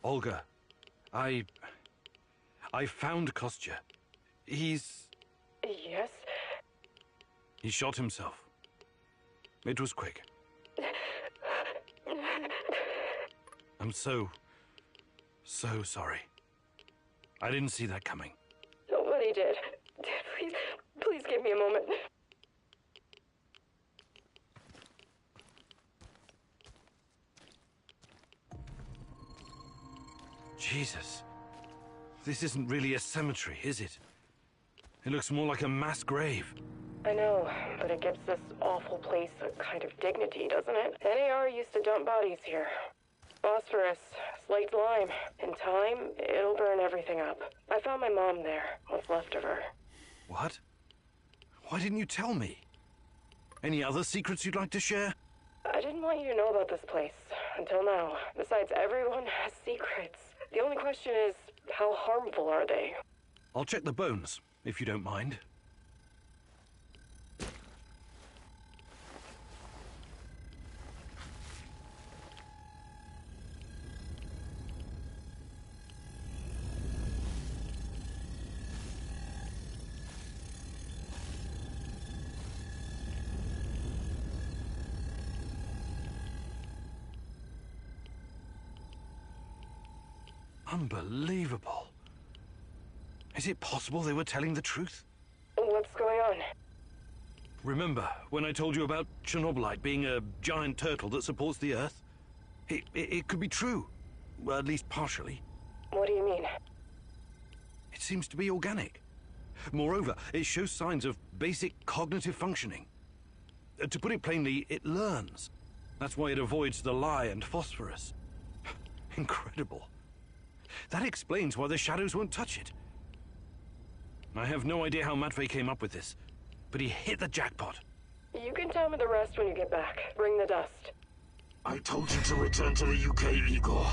Olga, I found Kostya. He's... Yes? He shot himself. It was quick. I'm so sorry. I didn't see that coming. Nobody did. Please give me a moment. Jesus. This isn't really a cemetery, is it? It looks more like a mass grave. I know, but it gives this awful place a kind of dignity, doesn't it? NAR used to dump bodies here. Phosphorus, slaked lime. In time, it'll burn everything up. I found my mom there, what's left of her. What? Why didn't you tell me? Any other secrets you'd like to share? I didn't want you to know about this place, until now. Besides, everyone has secrets. The only question is, how harmful are they? I'll check the bones, if you don't mind. Unbelievable. Is it possible they were telling the truth? What's going on? Remember when I told you about Chernobylite being a giant turtle that supports the Earth? It could be true. Well, at least partially. What do you mean? It seems to be organic. Moreover, it shows signs of basic cognitive functioning. To put it plainly, it learns. That's why it avoids the lye and phosphorus. Incredible. That explains why the shadows won't touch it. I have no idea how Matvey came up with this, but he hit the jackpot. You can tell me the rest when you get back. Bring the dust. I told you to return to the UK, Igor,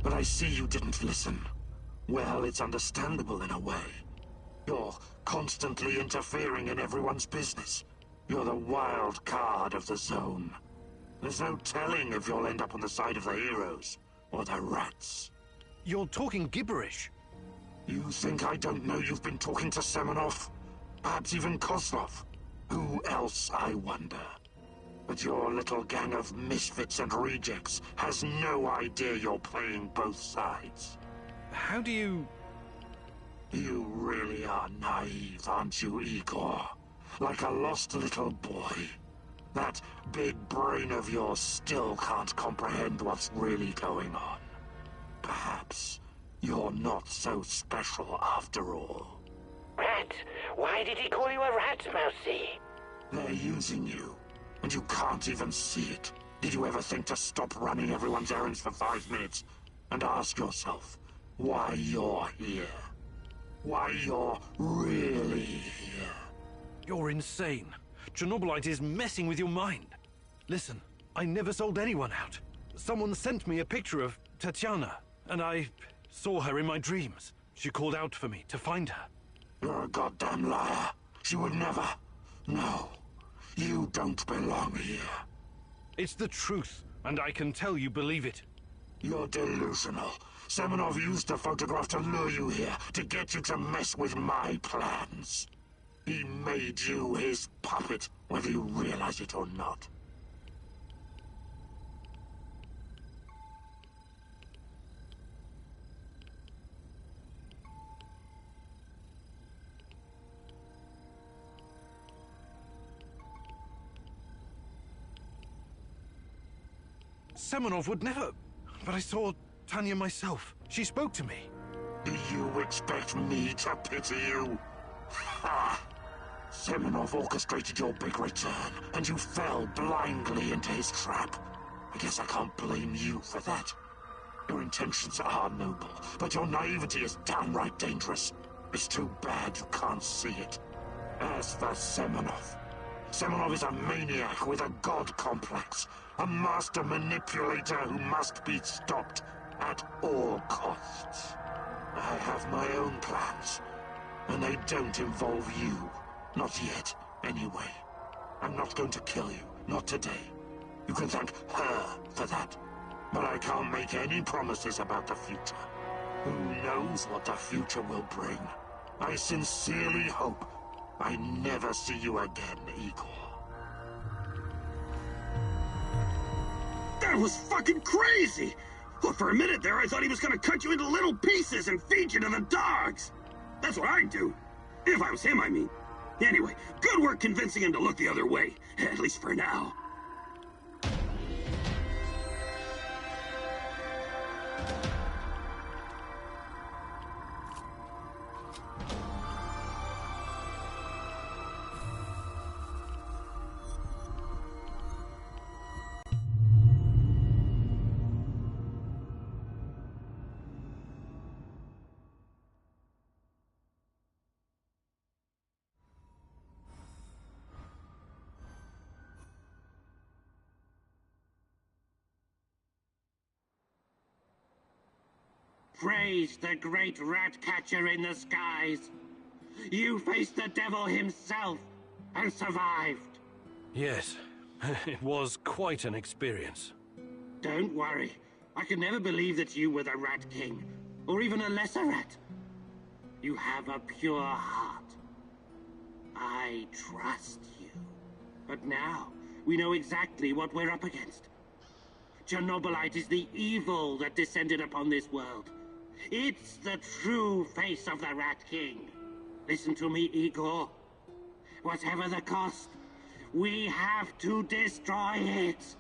but I see you didn't listen. Well, it's understandable in a way. You're constantly interfering in everyone's business. You're the wild card of the zone. There's no telling if you'll end up on the side of the heroes, or the rats. You're talking gibberish. You think I don't know you've been talking to Semenov? Perhaps even Kozlov? Who else, I wonder? But your little gang of misfits and rejects has no idea you're playing both sides. How do you... You really are naive, aren't you, Igor? Like a lost little boy. That big brain of yours still can't comprehend what's really going on. Perhaps you're not so special after all. Rat? Why did he call you a rat, Mousy? They're using you, and you can't even see it. Did you ever think to stop running everyone's errands for 5 minutes and ask yourself why you're here? Why you're really here? You're insane. Chernobylite is messing with your mind. Listen, I never sold anyone out. Someone sent me a picture of Tatiana, and I saw her in my dreams. She called out for me to find her. You're a goddamn liar. She would never. No. You don't belong here. It's the truth, and I can tell you believe it. You're delusional. Semenov used the photograph to lure you here, to get you to mess with my plans. He made you his puppet, whether you realize it or not. Semenov would never... But I saw Tanya myself. She spoke to me. Do you expect me to pity you? Ha! Semenov orchestrated your big return, and you fell blindly into his trap. I guess I can't blame you for that. Your intentions are noble, but your naivety is downright dangerous. It's too bad you can't see it. As for Semenov, Semenov is a maniac with a god complex, a master manipulator who must be stopped at all costs. I have my own plans, and they don't involve you. Not yet, anyway. I'm not going to kill you, not today. You can thank her for that. But I can't make any promises about the future. Who knows what the future will bring? I sincerely hope I never see you again, Igor. That was fucking crazy! Well, for a minute there, I thought he was gonna cut you into little pieces and feed you to the dogs! That's what I'd do. If I was him, I mean. Anyway, good work convincing him to look the other way. At least for now. Praise the great rat catcher in the skies. You faced the devil himself and survived. Yes, it was quite an experience. Don't worry. I could never believe that you were the Rat King, or even a lesser rat. You have a pure heart. I trust you. But now, we know exactly what we're up against. Chernobylite is the evil that descended upon this world. It's the true face of the Rat King. Listen to me, Igor. Whatever the cost, we have to destroy it.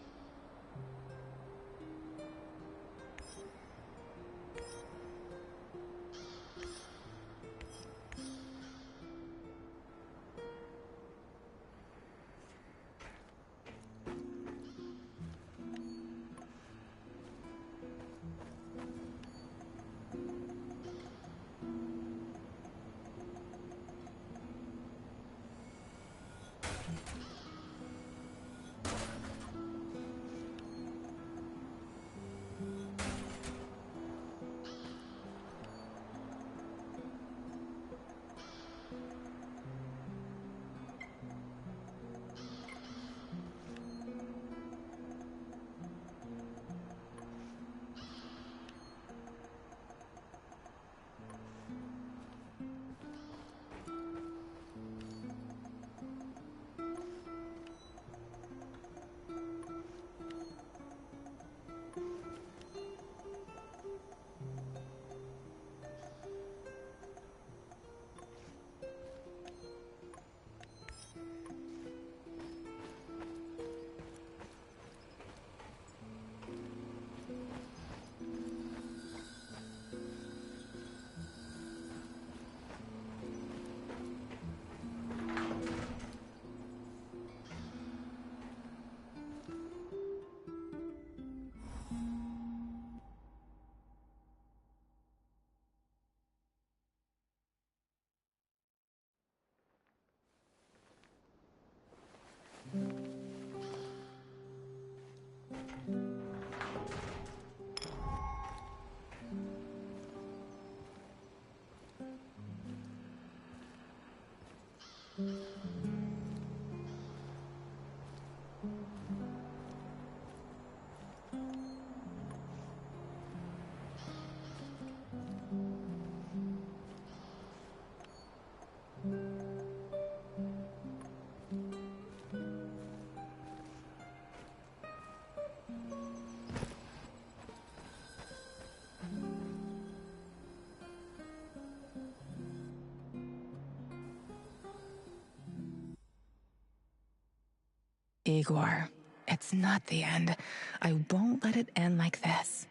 Igor, it's not the end. I won't let it end like this.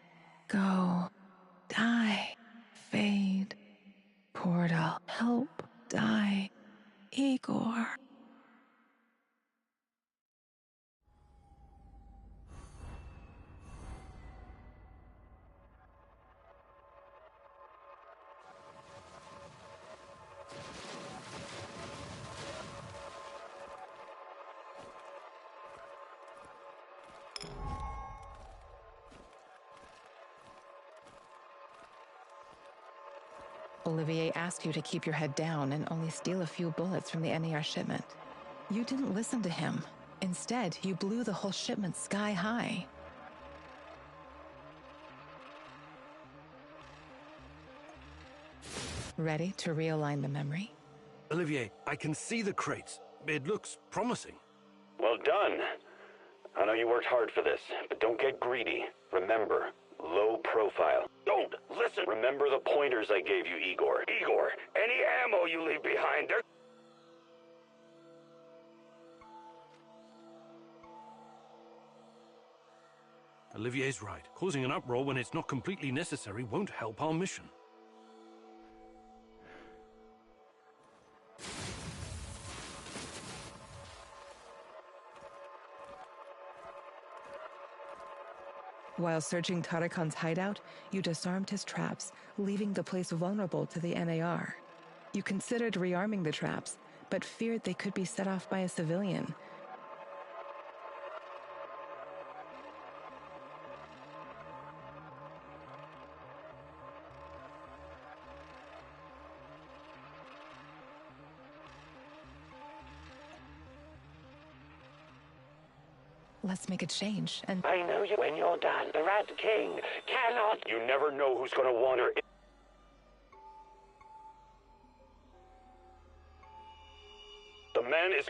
Go. Die. Fade. Portal. Help. Die. Igor. Olivier asked you to keep your head down and only steal a few bullets from the NAR shipment. You didn't listen to him. Instead, you blew the whole shipment sky high. Ready to realign the memory? Olivier, I can see the crates. It looks promising. Well done. I know you worked hard for this, but don't get greedy. Remember, low profile. Don't listen. Remember the pointers I gave you, Igor. Igor, any ammo you leave behind, they're... Olivier's right. Causing an uproar when it's not completely necessary won't help our mission. While searching Tarakan's hideout, you disarmed his traps, leaving the place vulnerable to the NAR. You considered rearming the traps, but feared they could be set off by a civilian. Let's make a change, and... I know you when you're done. The Rat King cannot... You never know who's gonna wander... The man is...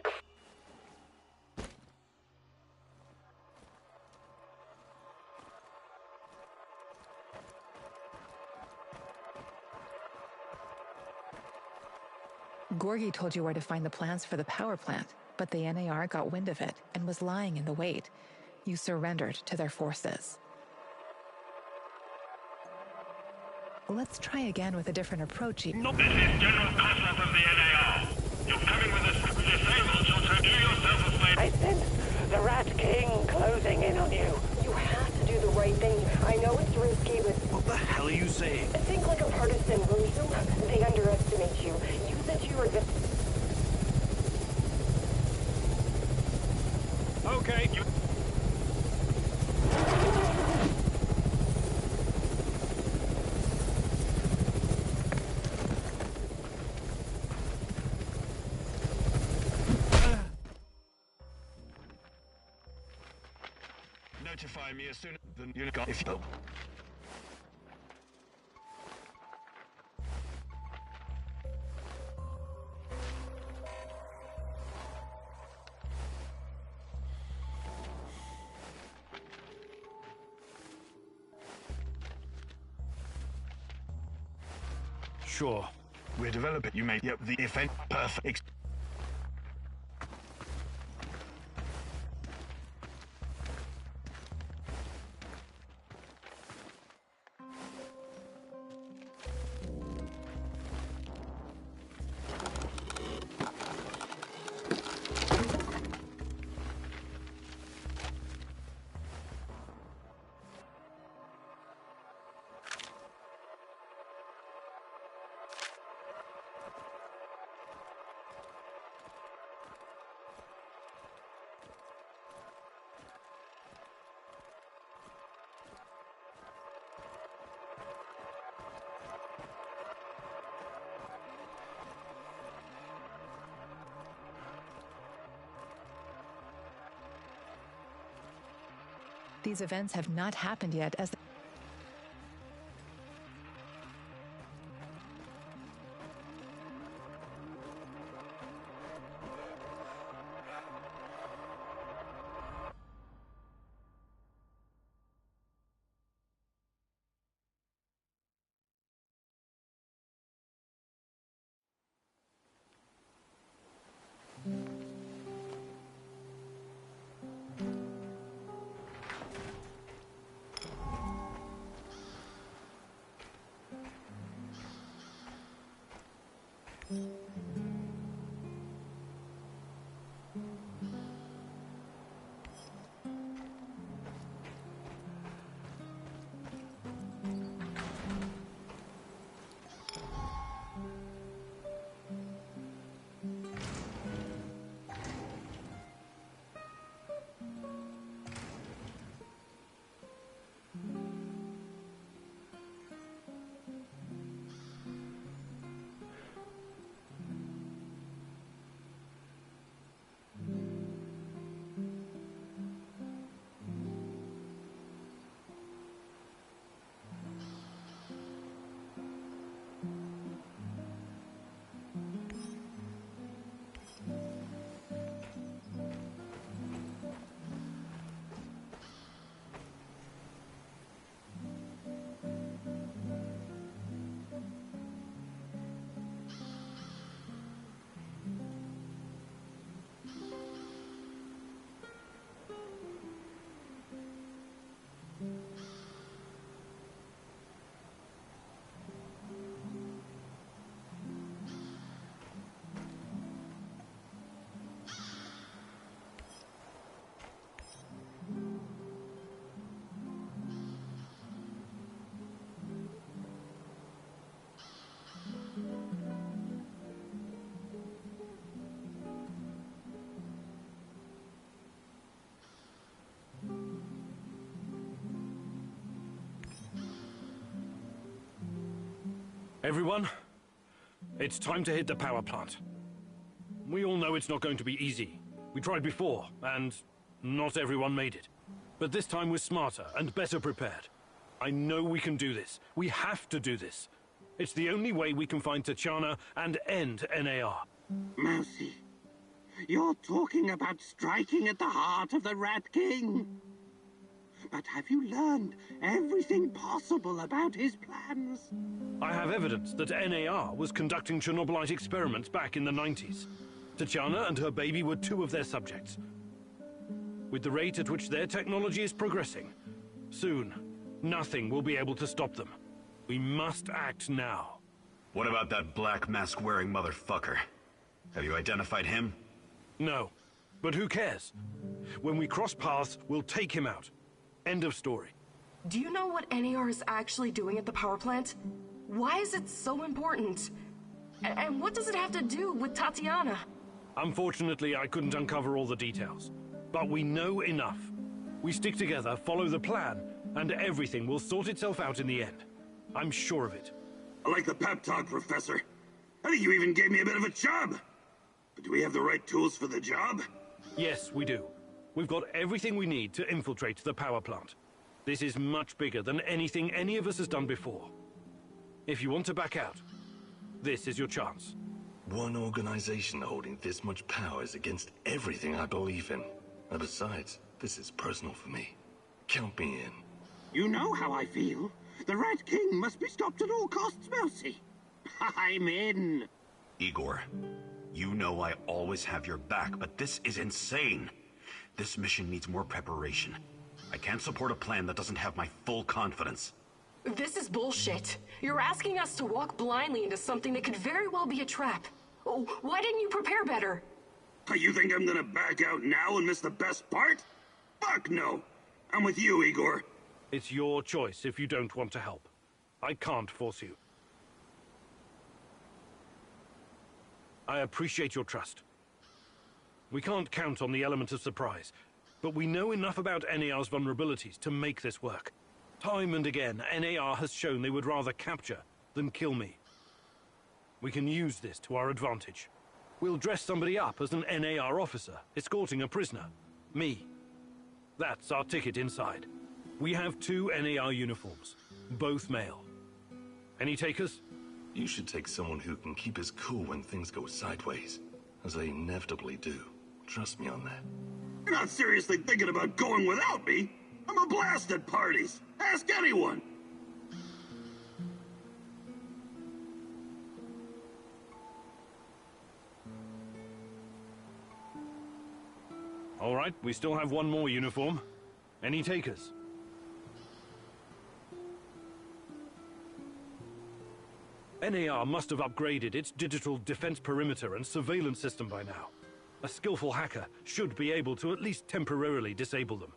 Gorgi told you where to find the plans for the power plant, but the NAR got wind of it and was lying in the wait. You surrendered to their forces. Let's try again with a different approach. This is General Coslov of the NAR. You're coming with us. Disabled, you'll do yourself a favor. I sense the Rat King closing in on you. You have to do the right thing. I know it's risky, but... What the hell are you saying? Think like a partisan, will you? They underestimate you. Use it to your advantage. Okay. Notify me as soon as the unit got... If you... Sure. We're developing. You may... Yep, the event... Perfect. These events have not happened yet as... Everyone, it's time to hit the power plant. We all know it's not going to be easy. We tried before, and not everyone made it. But this time we're smarter and better prepared. I know we can do this. We have to do this. It's the only way we can find Tatiana and end NAR. Mousy, you're talking about striking at the heart of the Rat King. But have you learned everything possible about his plans? I have evidence that NAR was conducting Chernobylite experiments back in the 90s. Tatiana and her baby were 2 of their subjects. With the rate at which their technology is progressing, soon, nothing will be able to stop them. We must act now. What about that black mask-wearing motherfucker? Have you identified him? No, but who cares? When we cross paths, we'll take him out. End of story. Do you know what NAR is actually doing at the power plant? Why is it so important? And what does it have to do with Tatiana? Unfortunately, I couldn't uncover all the details. But we know enough. We stick together, follow the plan, and everything will sort itself out in the end. I'm sure of it. I like the pep talk, Professor. I think you even gave me a bit of a job. But do we have the right tools for the job? Yes, we do. We've got everything we need to infiltrate the power plant. This is much bigger than anything any of us has done before. If you want to back out, this is your chance. One organization holding this much power is against everything I believe in. And besides, this is personal for me. Count me in. You know how I feel. The Rat King must be stopped at all costs, Mousy. I'm in. Igor, you know I always have your back, but this is insane. This mission needs more preparation. I can't support a plan that doesn't have my full confidence. This is bullshit. You're asking us to walk blindly into something that could very well be a trap. Oh, why didn't you prepare better? You think I'm gonna back out now and miss the best part? Fuck no! I'm with you, Igor. It's your choice if you don't want to help. I can't force you. I appreciate your trust. We can't count on the element of surprise, but we know enough about NAR's vulnerabilities to make this work. Time and again, NAR has shown they would rather capture than kill me. We can use this to our advantage. We'll dress somebody up as an NAR officer, escorting a prisoner. Me. That's our ticket inside. We have 2 NAR uniforms, both male. Any takers? You should take someone who can keep his cool when things go sideways, as they inevitably do. Trust me on that. You're not seriously thinking about going without me? I'm a blast at parties. Ask anyone. All right, we still have 1 more uniform. Any takers? NAR must have upgraded its digital defense perimeter and surveillance system by now. A skillful hacker should be able to at least temporarily disable them.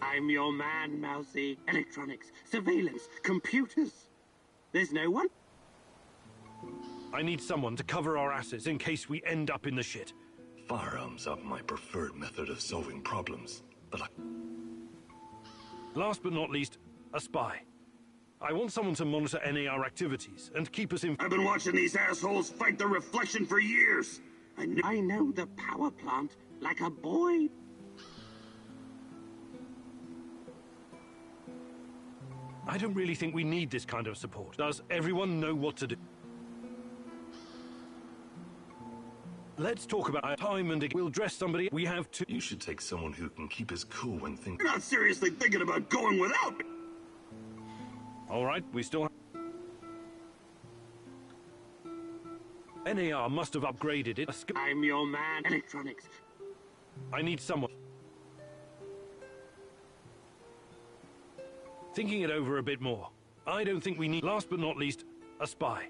I'm your man, Mousy. Electronics, surveillance, computers. There's no one? I need someone to cover our asses in case we end up in the shit. Firearms are my preferred method of solving problems, but Last but not least, a spy. I want someone to monitor NAR activities and keep us informed. I've been watching these assholes fight the reflection for years. I know the power plant like a boy. I don't really think we need this kind of support. Does everyone know what to do? Let's talk about our time and we'll dress somebody. We have 2. You should take someone who can keep his cool when things... You're not seriously thinking about going without me. All right, we still have... NAR must have upgraded it. I'm your man. Electronics. I need someone. Thinking it over a bit more. I don't think we need... Last but not least, a spy.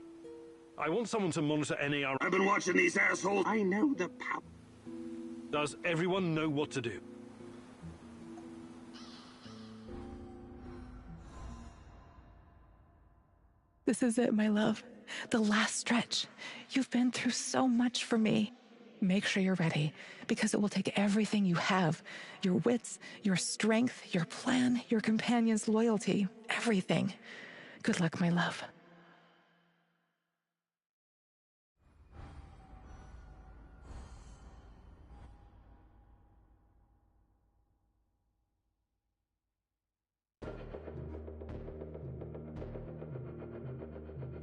I want someone to monitor NAR... I've been watching these assholes... I know the power... Does everyone know what to do? This is it, my love. The last stretch. You've been through so much for me. Make sure you're ready, because it will take everything you have. Your wits, your strength, your plan, your companion's loyalty. Everything. Good luck, my love.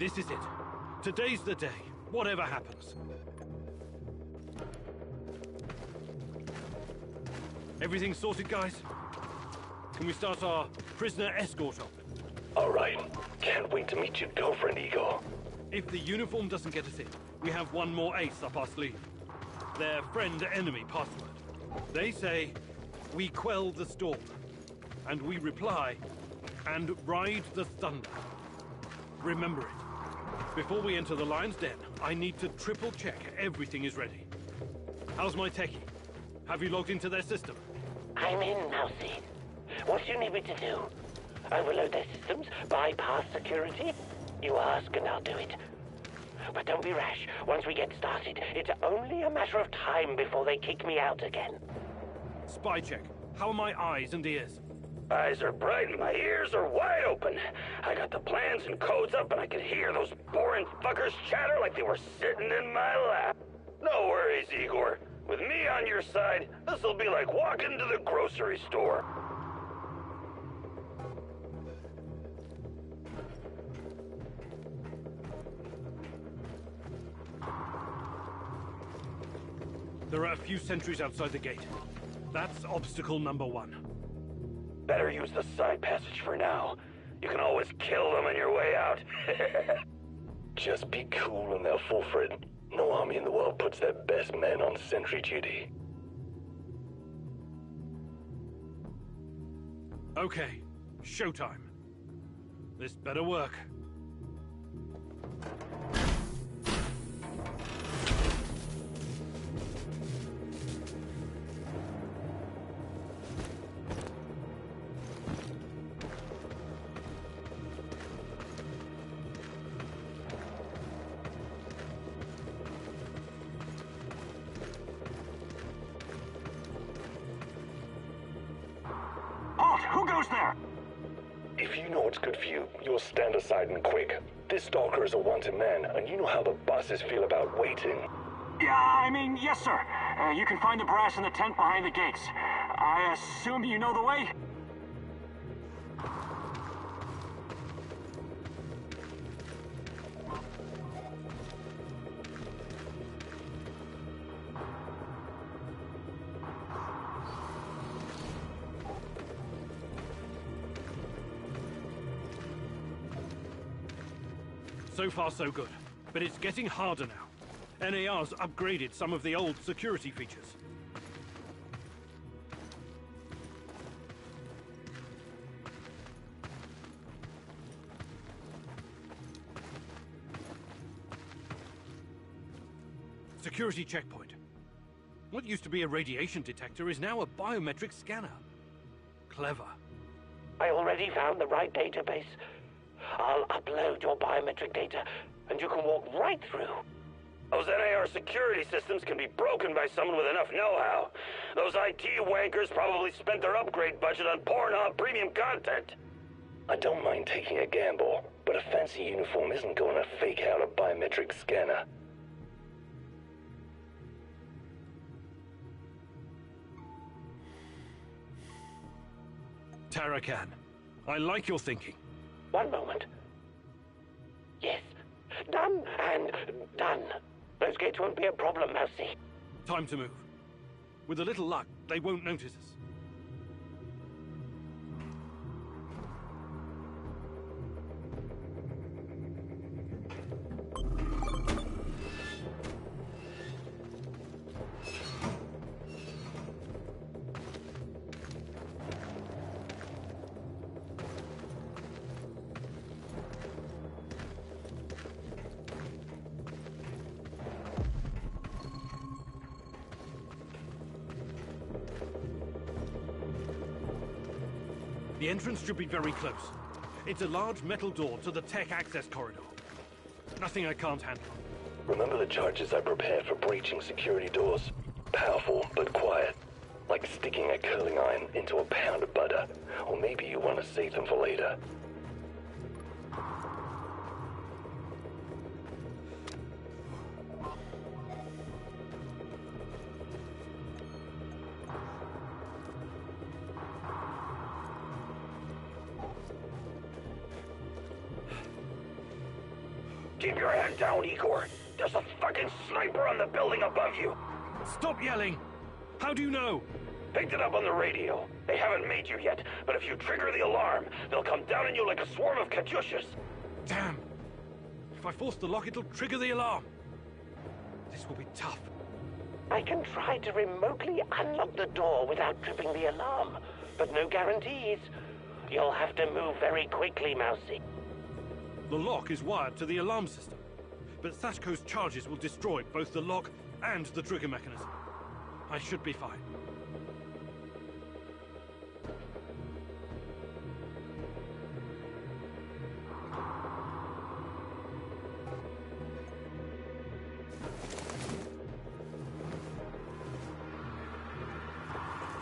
This is it. Today's the day, whatever happens. Everything sorted, guys? Can we start our prisoner escort op? All right. Can't wait to meet your girlfriend, Igor. If the uniform doesn't get us in, we have one more ace up our sleeve. Their friend-enemy password. They say, we quell the storm. And we reply, and ride the thunder. Remember it. Before we enter the lion's den, I need to triple-check everything is ready. How's my techie? Have you logged into their system? I'm in, Mousy. What do you need me to do? Overload their systems? Bypass security? You ask and I'll do it. But don't be rash. Once we get started, it's only a matter of time before they kick me out again. Spy check. How are my eyes and ears? Eyes are bright and my ears are wide open. I got the plans and codes up and I can hear those boring fuckers chatter like they were sitting in my lap. No worries, Igor. With me on your side, this'll be like walking to the grocery store. There are a few sentries outside the gate. That's obstacle number 1. Better use the side passage for now. You can always kill them on your way out. Just be cool and they'll fall for it. No army in the world puts their best men on sentry duty. Okay, showtime. This better work. Who goes there? If you know what's good for you, you'll stand aside and quick. This stalker is a wanted man, and you know how the bosses feel about waiting. Yeah, I mean, yes, sir. You can find the brass in the tent behind the gates. I assume you know the way? So far, so good. But it's getting harder now. NAR's upgraded some of the old security features. Security checkpoint. What used to be a radiation detector is now a biometric scanner. Clever. I already found the right database. I'll upload your biometric data, and you can walk right through. Those NAR security systems can be broken by someone with enough know-how. Those IT wankers probably spent their upgrade budget on Pornhub premium content. I don't mind taking a gamble, but a fancy uniform isn't going to fake out a biometric scanner. Tarakan, I like your thinking. One moment. Yes. Done and done. Those gates won't be a problem, Mousy. Time to move. With a little luck, they won't notice us. The entrance should be very close. It's a large metal door to the tech access corridor. Nothing I can't handle. Remember the charges I prepared for breaching security doors? Powerful, but quiet. Like sticking a curling iron into a pound of butter. Or maybe you want to save them for later. Keep your head down, Igor. There's a fucking sniper on the building above you. Stop yelling! How do you know? Picked it up on the radio. They haven't made you yet, but if you trigger the alarm, they'll come down on you like a swarm of Katyushas. Damn! If I force the lock, it'll trigger the alarm. This will be tough. I can try to remotely unlock the door without tripping the alarm, but no guarantees. You'll have to move very quickly, Mousy. The lock is wired to the alarm system, but Sashko's charges will destroy both the lock and the trigger mechanism. I should be fine.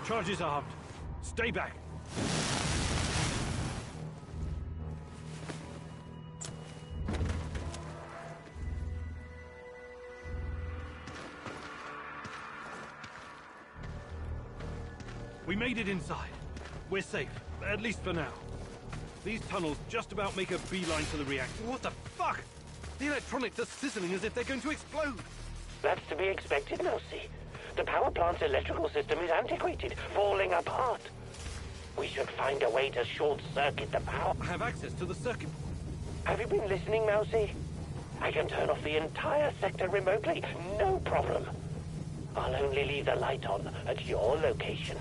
Charges armed. Stay back. We made it inside. We're safe, at least for now. These tunnels just about make a beeline to the reactor. What the fuck? The electronics are sizzling as if they're going to explode. That's to be expected, Mousy. The power plant's electrical system is antiquated, falling apart. We should find a way to short-circuit the power. I have access to the circuit board. Have you been listening, Mousy? I can turn off the entire sector remotely, no problem. I'll only leave the light on at your location.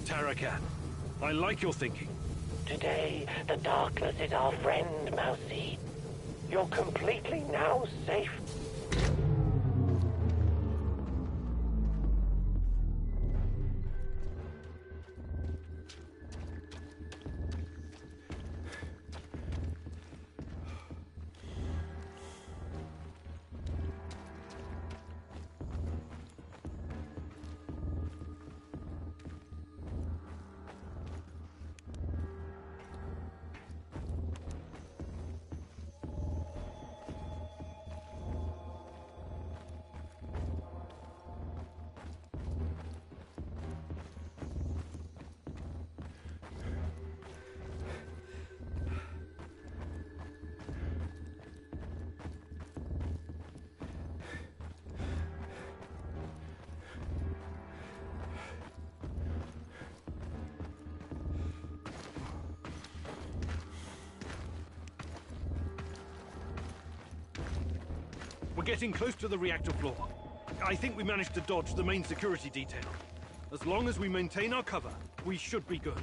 Tarakan, I like your thinking. Today, the darkness is our friend, Mousy. You're completely now safe. We're getting close to the reactor floor. I think we managed to dodge the main security detail. As long as we maintain our cover, we should be good.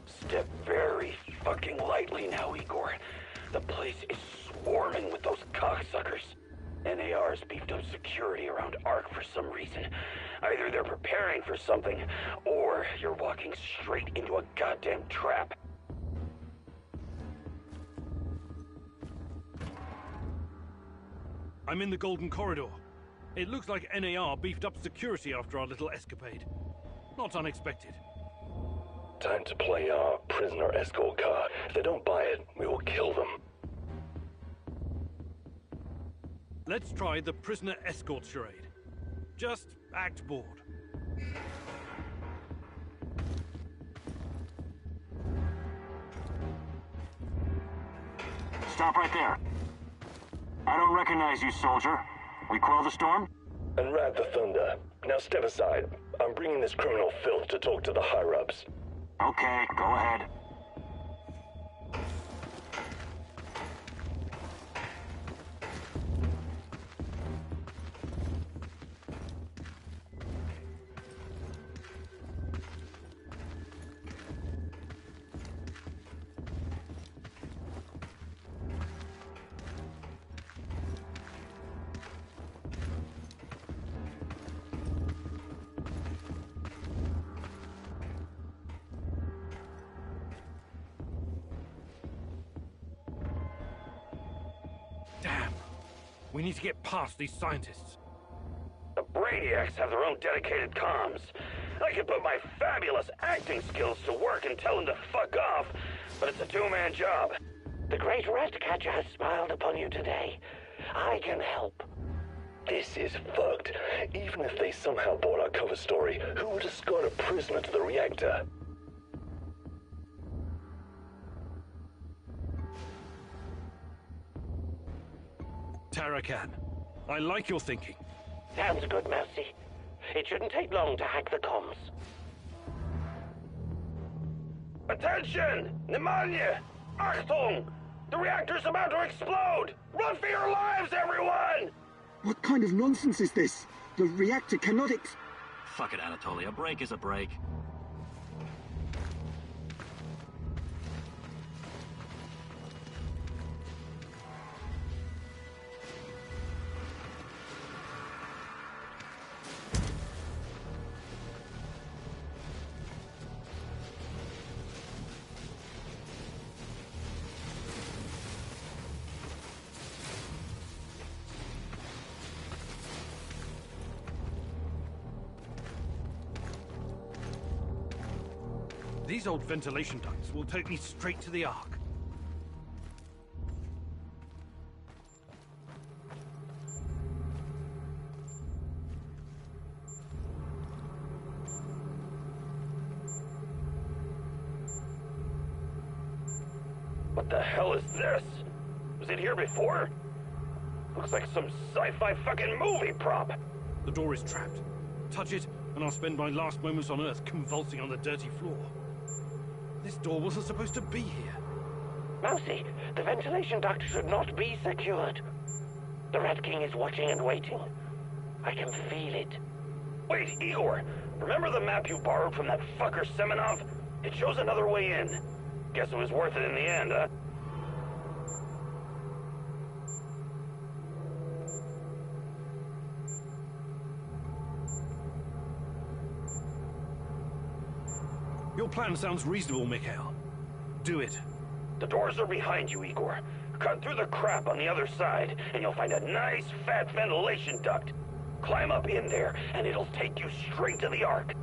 Step very fucking lightly now, Igor. The place is swarming with those cocksuckers. NAR's beefed up security around Ark for some reason. Either they're preparing for something, or you're walking straight into a goddamn trap. I'm in the Golden Corridor. It looks like NAR beefed up security after our little escapade. Not unexpected. Time to play our prisoner escort card. If they don't buy it, we will kill them. Let's try the prisoner escort charade. Just act bored. Stop right there. I don't recognize you, soldier. We quell the storm? Unwrap the thunder. Now step aside. I'm bringing this criminal filth to talk to the higher-ups. Okay, go ahead. Damn. We need to get past these scientists. The Brainiacs have their own dedicated comms. I could put my fabulous acting skills to work and tell them to fuck off, but it's a two-man job. The great rat catcher has smiled upon you today. I can help. This is fucked. Even if they somehow bought our cover story, who would escort a prisoner to the reactor? Tarakan, I like your thinking. Sounds good, Mousy. It shouldn't take long to hack the comms. Attention! Pneumonia! Achtung! The reactor's about to explode! Run for your lives, everyone! What kind of nonsense is this? The reactor cannot Fuck it, Anatoly. A break is a break. These old ventilation ducts will take me straight to the Ark. What the hell is this? Was it here before? Looks like some sci-fi fucking movie prop. The door is trapped. Touch it, and I'll spend my last moments on Earth convulsing on the dirty floor. This door wasn't supposed to be here. Mousy, the ventilation duct should not be secured. The Rat King is watching and waiting. I can feel it. Wait, Igor. Remember the map you borrowed from that fucker Semenov? It shows another way in. Guess it was worth it in the end, huh? Your plan sounds reasonable, Mikhail. Do it. The doors are behind you, Igor. Cut through the crap on the other side, and you'll find a nice, fat ventilation duct. Climb up in there, and it'll take you straight to the Ark.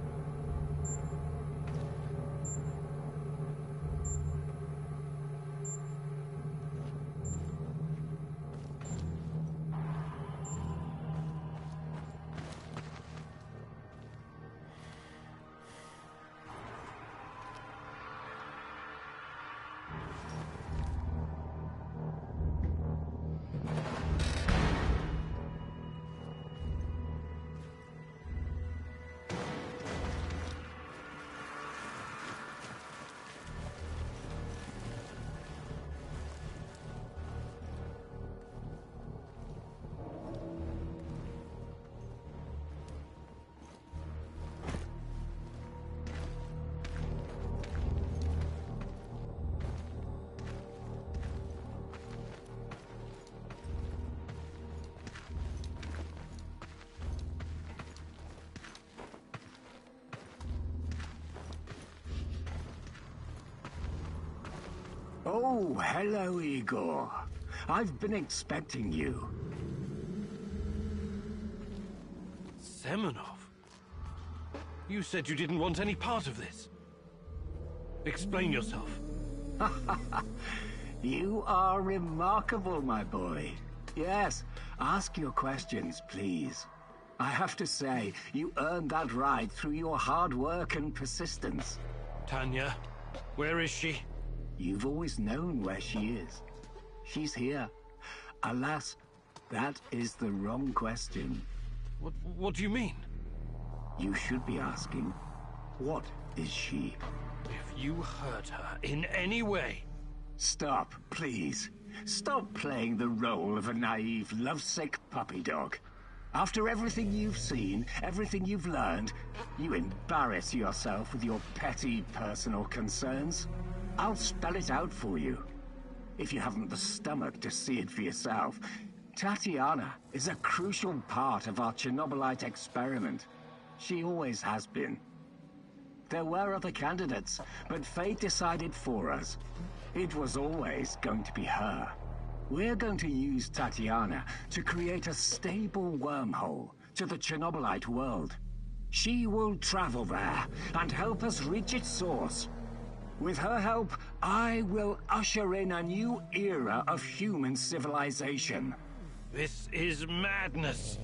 Oh, hello, Igor. I've been expecting you. Semenov? You said you didn't want any part of this. Explain yourself. You are remarkable, my boy. Yes, ask your questions, please. I have to say, you earned that right through your hard work and persistence. Tanya, where is she? You've always known where she is. She's here. Alas, that is the wrong question. What do you mean? You should be asking, what is she? If you hurt her in any way... Stop, please. Stop playing the role of a naive, lovesick puppy dog. After everything you've seen, everything you've learned, you embarrass yourself with your petty personal concerns. I'll spell it out for you. If you haven't the stomach to see it for yourself, Tatiana is a crucial part of our Chernobylite experiment. She always has been. There were other candidates, but fate decided for us. It was always going to be her. We're going to use Tatiana to create a stable wormhole to the Chernobylite world. She will travel there and help us reach its source. With her help, I will usher in a new era of human civilization. This is madness.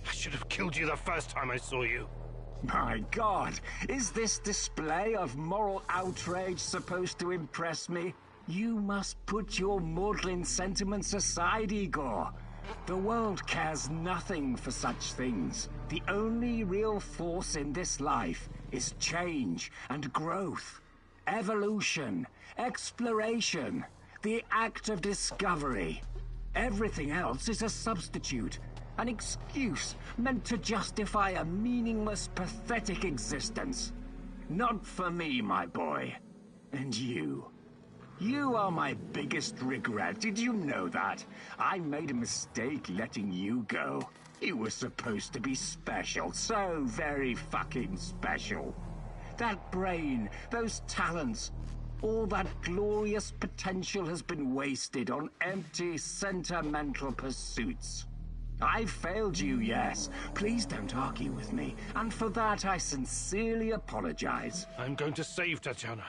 I should have killed you the first time I saw you. My God, is this display of moral outrage supposed to impress me? You must put your maudlin sentiments aside, Igor. The world cares nothing for such things. The only real force in this life is change and growth, evolution, exploration, the act of discovery. Everything else is a substitute, an excuse meant to justify a meaningless, pathetic existence. Not for me, my boy. And you. You are my biggest regret. Did you know that? I made a mistake letting you go. You were supposed to be special, so very fucking special. That brain, those talents, all that glorious potential has been wasted on empty, sentimental pursuits. I failed you, yes. Please don't argue with me, and for that I sincerely apologize. I'm going to save Tatiana.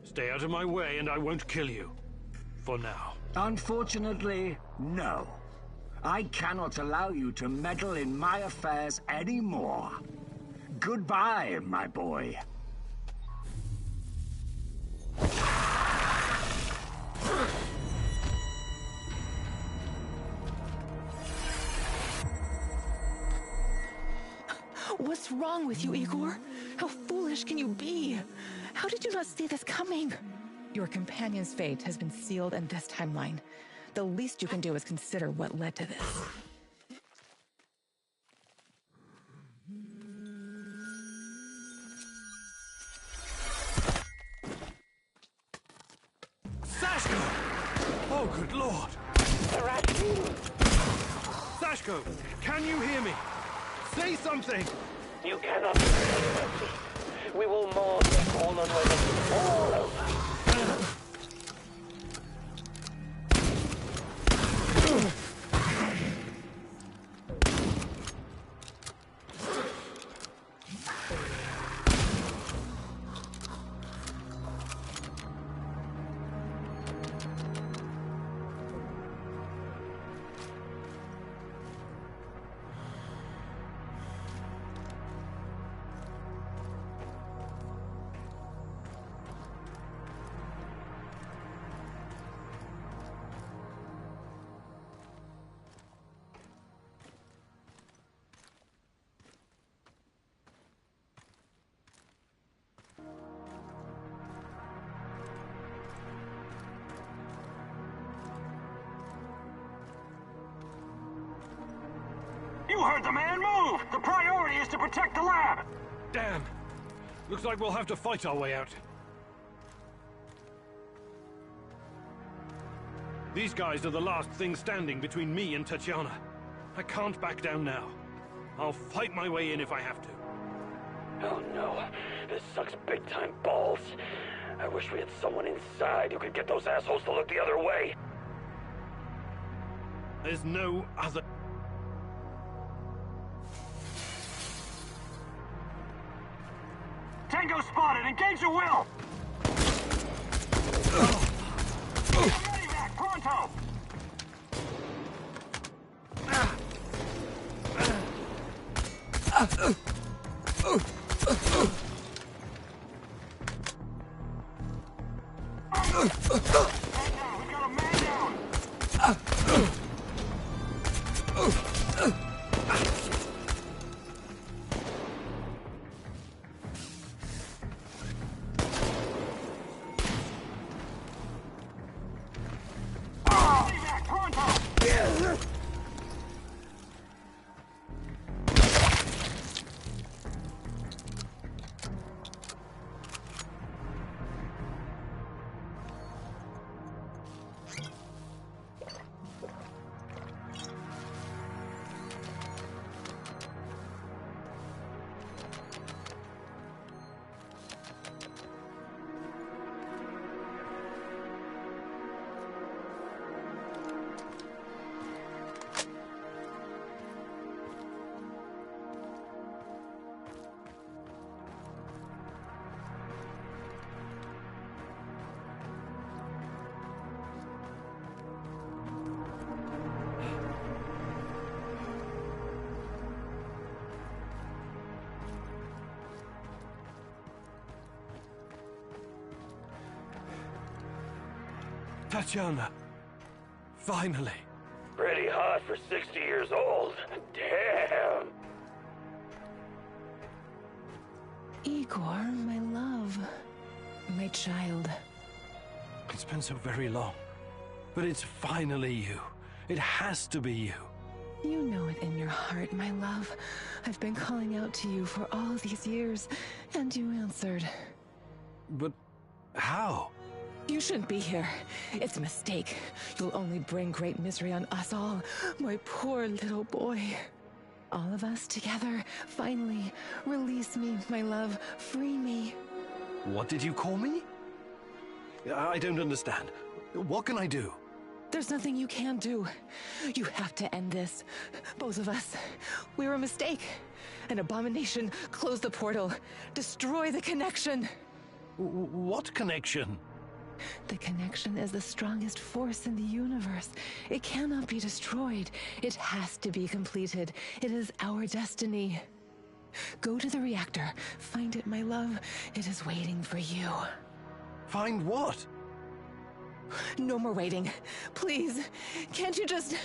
Stay out of my way and I won't kill you. For now. Unfortunately, no. I cannot allow you to meddle in my affairs anymore. Goodbye, my boy. What's wrong with you, Igor? How foolish can you be? How did you not see this coming? Your companion's fate has been sealed in this timeline. The least you can do is consider what led to this. Sashko! Oh, good lord! Sashko, can you hear me? Say something! You cannot say mercy. We will mourn the fallen women all over. You heard the man move! The priority is to protect the lab! Damn! Looks like we'll have to fight our way out. These guys are the last thing standing between me and Tatiana. I can't back down now. I'll fight my way in if I have to. Oh no, this sucks big time balls. I wish we had someone inside who could get those assholes to look the other way. There's no other... Tango spotted! Engage your will! Get ready, Mac! Pronto! Tatiana. Finally. Pretty hot for 60 years old. Damn. Igor, my love. My child. It's been so very long. But it's finally you. It has to be you. You know it in your heart, my love. I've been calling out to you for all these years, and you answered. But how? You shouldn't be here. It's a mistake. You'll only bring great misery on us all. My poor little boy. All of us together, finally. Release me, my love. Free me. What did you call me? I don't understand. What can I do? There's nothing you can do. You have to end this. Both of us. We're a mistake. An abomination. Close the portal. Destroy the connection. What connection? The connection is the strongest force in the universe. It cannot be destroyed. It has to be completed. It is our destiny. Go to the reactor. Find it, my love. It is waiting for you. Find what? No more waiting. Please, can't you just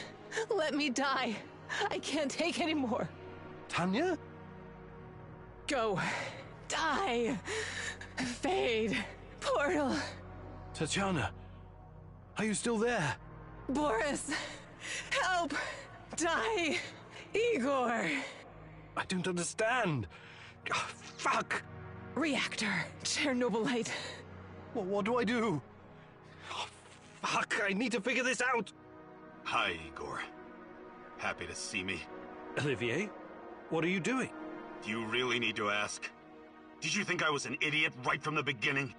let me die? I can't take any more. Tanya? Go. Die. Fade. Portal. Tatiana, are you still there? Boris, help. Die. Igor. I don't understand. Oh, fuck. Reactor. Chernobylite. What do I do? Oh, fuck, I need to figure this out. Hi, Igor. Happy to see me. Olivier, what are you doing? Do you really need to ask? Did you think I was an idiot right from the beginning?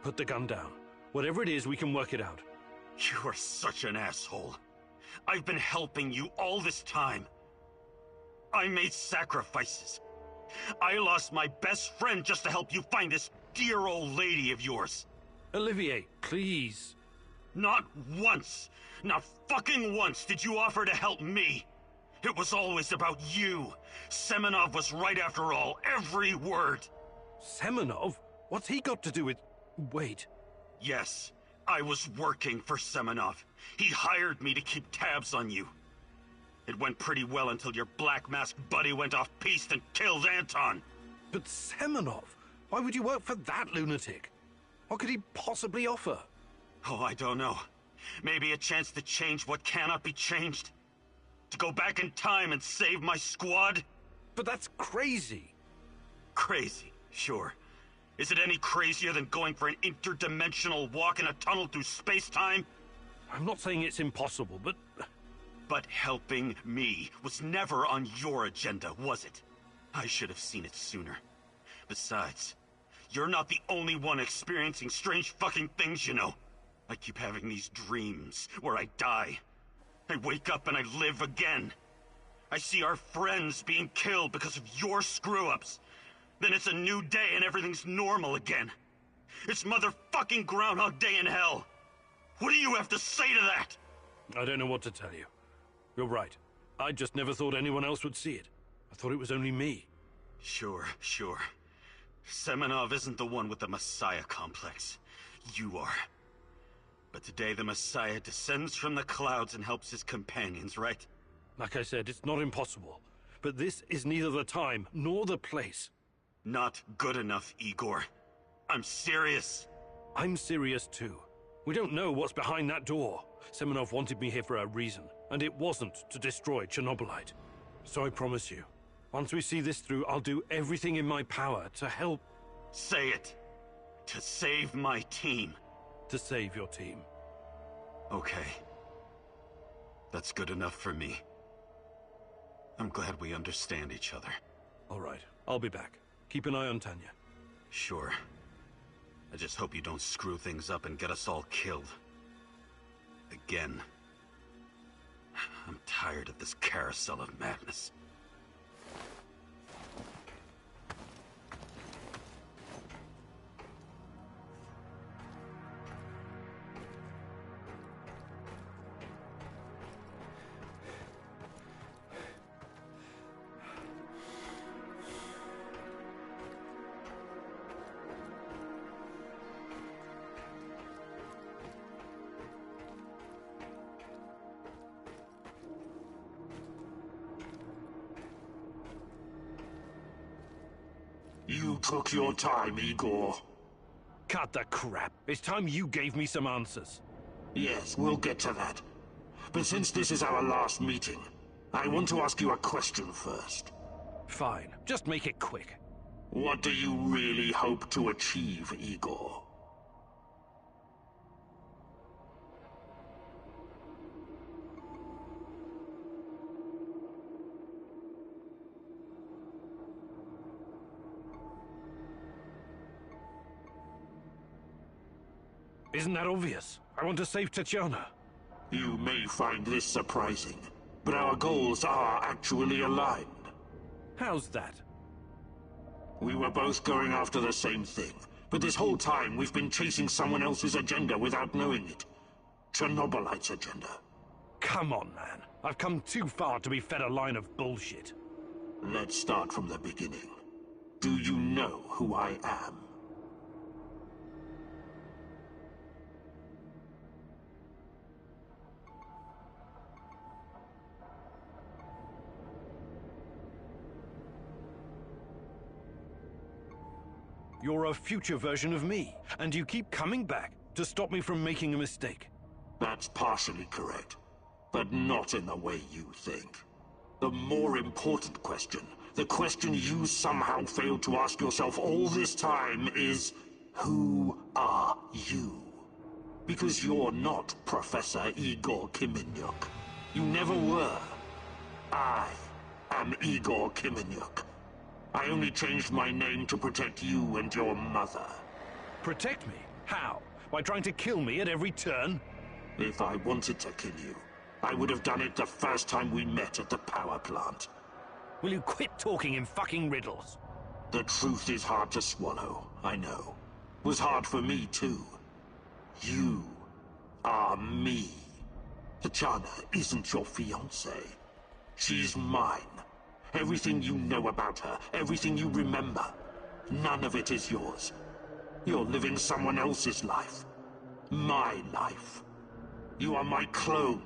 Put the gun down. Whatever it is, we can work it out. You are such an asshole. I've been helping you all this time. I made sacrifices. I lost my best friend just to help you find this dear old lady of yours. Olivier, please. Not once, not fucking once did you offer to help me. It was always about you. Semenov was right after all, every word. Semenov? What's he got to do with... Wait. Yes, I was working for Semenov. He hired me to keep tabs on you. It went pretty well until your black-masked buddy went off-piste and killed Anton. But Semenov? Why would you work for that lunatic? What could he possibly offer? Oh, I don't know. Maybe a chance to change what cannot be changed? To go back in time and save my squad? But that's crazy. Crazy, sure. Is it any crazier than going for an interdimensional walk in a tunnel through space-time? I'm not saying it's impossible, but... But helping me was never on your agenda, was it? I should have seen it sooner. Besides, you're not the only one experiencing strange fucking things, you know. I keep having these dreams where I die. I wake up and I live again. I see our friends being killed because of your screw-ups. Then it's a new day and everything's normal again. It's motherfucking Groundhog Day in hell. What do you have to say to that? I don't know what to tell you. You're right. I just never thought anyone else would see it. I thought it was only me. Sure. Semenov isn't the one with the Messiah complex. You are. But today the Messiah descends from the clouds and helps his companions, right? Like I said, it's not impossible. But this is neither the time nor the place. Not good enough, Igor. I'm serious. I'm serious too. We don't know what's behind that door. Semenov wanted me here for a reason, and it wasn't to destroy Chernobylite. So I promise you, once we see this through, I'll do everything in my power to help... Say it. To save my team. To save your team. Okay. That's good enough for me. I'm glad we understand each other. All right, I'll be back. Keep an eye on Tanya. Sure. I just hope you don't screw things up and get us all killed. Again. I'm tired of this carousel of madness. You took your time, Igor. Cut the crap. It's time you gave me some answers. Yes, we'll get to that. But since this is our last meeting, I want to ask you a question first. Fine. Just make it quick. What do you really hope to achieve, Igor? Isn't that obvious? I want to save Tatiana. You may find this surprising, but our goals are actually aligned. How's that? We were both going after the same thing, but this whole time we've been chasing someone else's agenda without knowing it. Chernobylite's agenda. Come on, man. I've come too far to be fed a line of bullshit. Let's start from the beginning. Do you know who I am? You're a future version of me, and you keep coming back to stop me from making a mistake. That's partially correct, but not in the way you think. The more important question, the question you somehow failed to ask yourself all this time is, who are you? Because you're not Professor Igor Kiminyuk. You never were. I am Igor Kiminyuk. I only changed my name to protect you and your mother. Protect me? How? By trying to kill me at every turn? If I wanted to kill you, I would have done it the first time we met at the power plant. Will you quit talking in fucking riddles? The truth is hard to swallow, I know. It was hard for me too. You are me. Tatiana isn't your fiancée. She's mine. Everything you know about her, everything you remember, none of it is yours. You're living someone else's life. My life. You are my clone,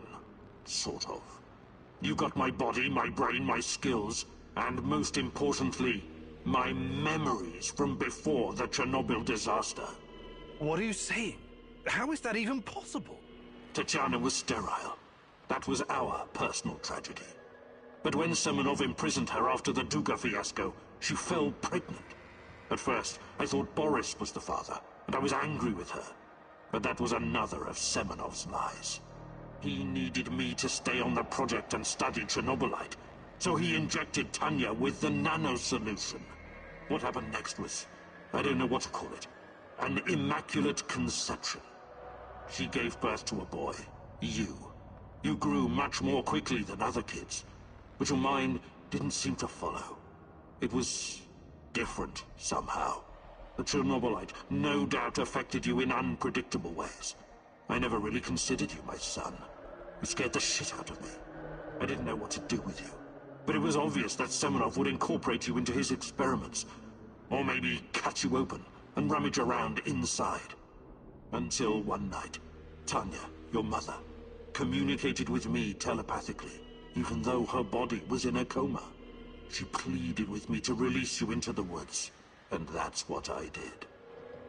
sort of. You got my body, my brain, my skills, and most importantly, my memories from before the Chernobyl disaster. What are you saying? How is that even possible? Tatiana was sterile. That was our personal tragedy. But when Semenov imprisoned her after the Duga fiasco, she fell pregnant. At first, I thought Boris was the father, and I was angry with her. But that was another of Semenov's lies. He needed me to stay on the project and study Chernobylite, so he injected Tanya with the nano solution. What happened next was, I don't know what to call it, an immaculate conception. She gave birth to a boy, you. You grew much more quickly than other kids. But your mind didn't seem to follow. It was different, somehow. The Chernobylite no doubt affected you in unpredictable ways. I never really considered you my son. You scared the shit out of me. I didn't know what to do with you. But it was obvious that Semenov would incorporate you into his experiments. Or maybe cut you open and rummage around inside. Until one night, Tanya, your mother, communicated with me telepathically. Even though her body was in a coma. She pleaded with me to release you into the woods. And that's what I did.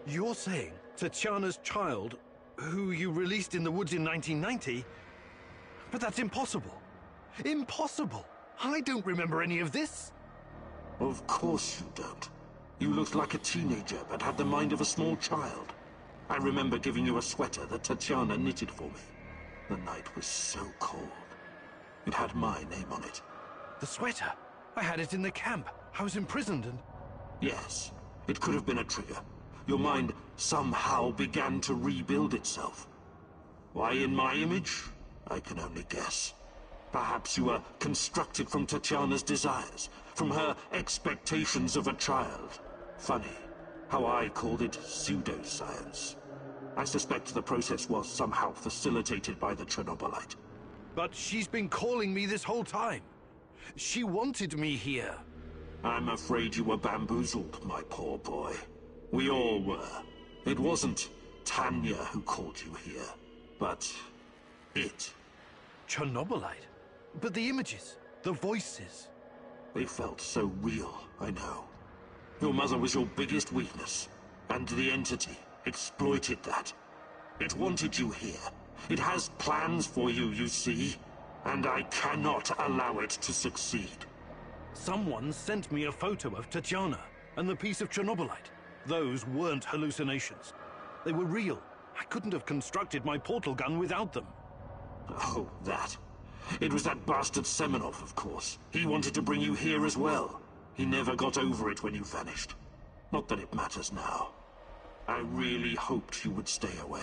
You're saying Tatiana's child, who you released in the woods in 1990? But that's impossible. Impossible! I don't remember any of this. Of course you don't. You looked like a teenager, but had the mind of a small child. I remember giving you a sweater that Tatiana knitted for me. The night was so cold. It had my name on it. The sweater? I had it in the camp. I was imprisoned and... Yes, it could have been a trigger. Your mind somehow began to rebuild itself. Why in my image? I can only guess. Perhaps you were constructed from Tatiana's desires, from her expectations of a child. Funny, how I called it pseudoscience. I suspect the process was somehow facilitated by the Chernobylite. But she's been calling me this whole time. She wanted me here. I'm afraid you were bamboozled, my poor boy. We all were. It wasn't Tanya who called you here, but it. Chernobylite? But the images, the voices. They felt so real, I know. Your mother was your biggest weakness, and the entity exploited that. It wanted you here. It has plans for you, you see, and I cannot allow it to succeed. Someone sent me a photo of Tatiana and the piece of Chernobylite. Those weren't hallucinations. They were real. I couldn't have constructed my portal gun without them. Oh, that. It was that bastard Semenov, of course. He wanted to bring you here as well. He never got over it when you vanished. Not that it matters now. I really hoped you would stay away.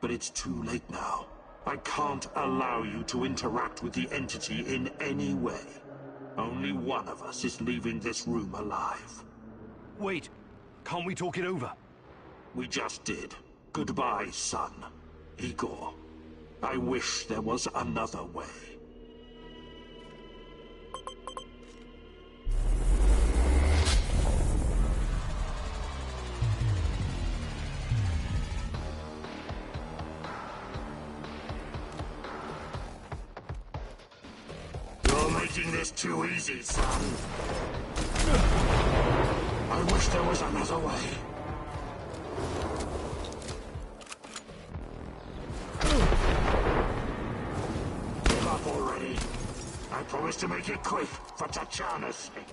But it's too late now. I can't allow you to interact with the entity in any way. Only one of us is leaving this room alive. Wait, can't we talk it over? We just did. Goodbye, son. Igor. I wish there was another way. You're making this too easy, son. I wish there was another way. Give up already. I promise to make it quick for Tatiana's sake.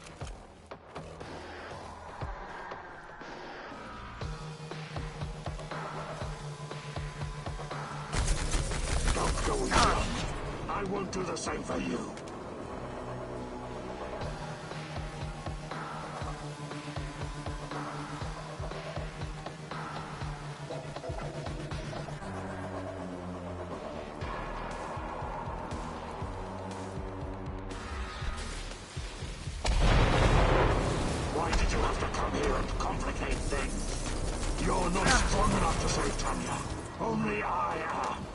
Don't go young. I won't do the same for you. Why did you have to come here and complicate things? You're not strong enough to save Tanya. Only I am.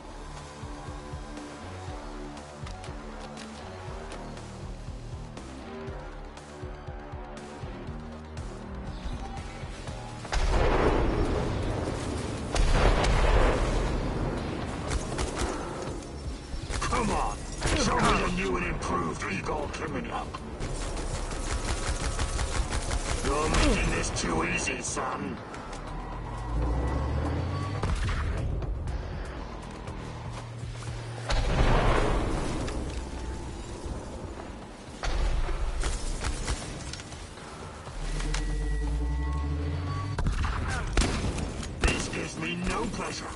Come on, show me the new and improved Igor Kimenyuk. You're making this too easy, son. This gives me no pleasure,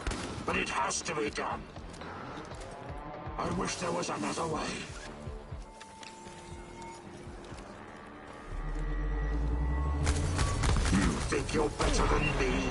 but it has to be done. I wish there was another way. You think you're better than me?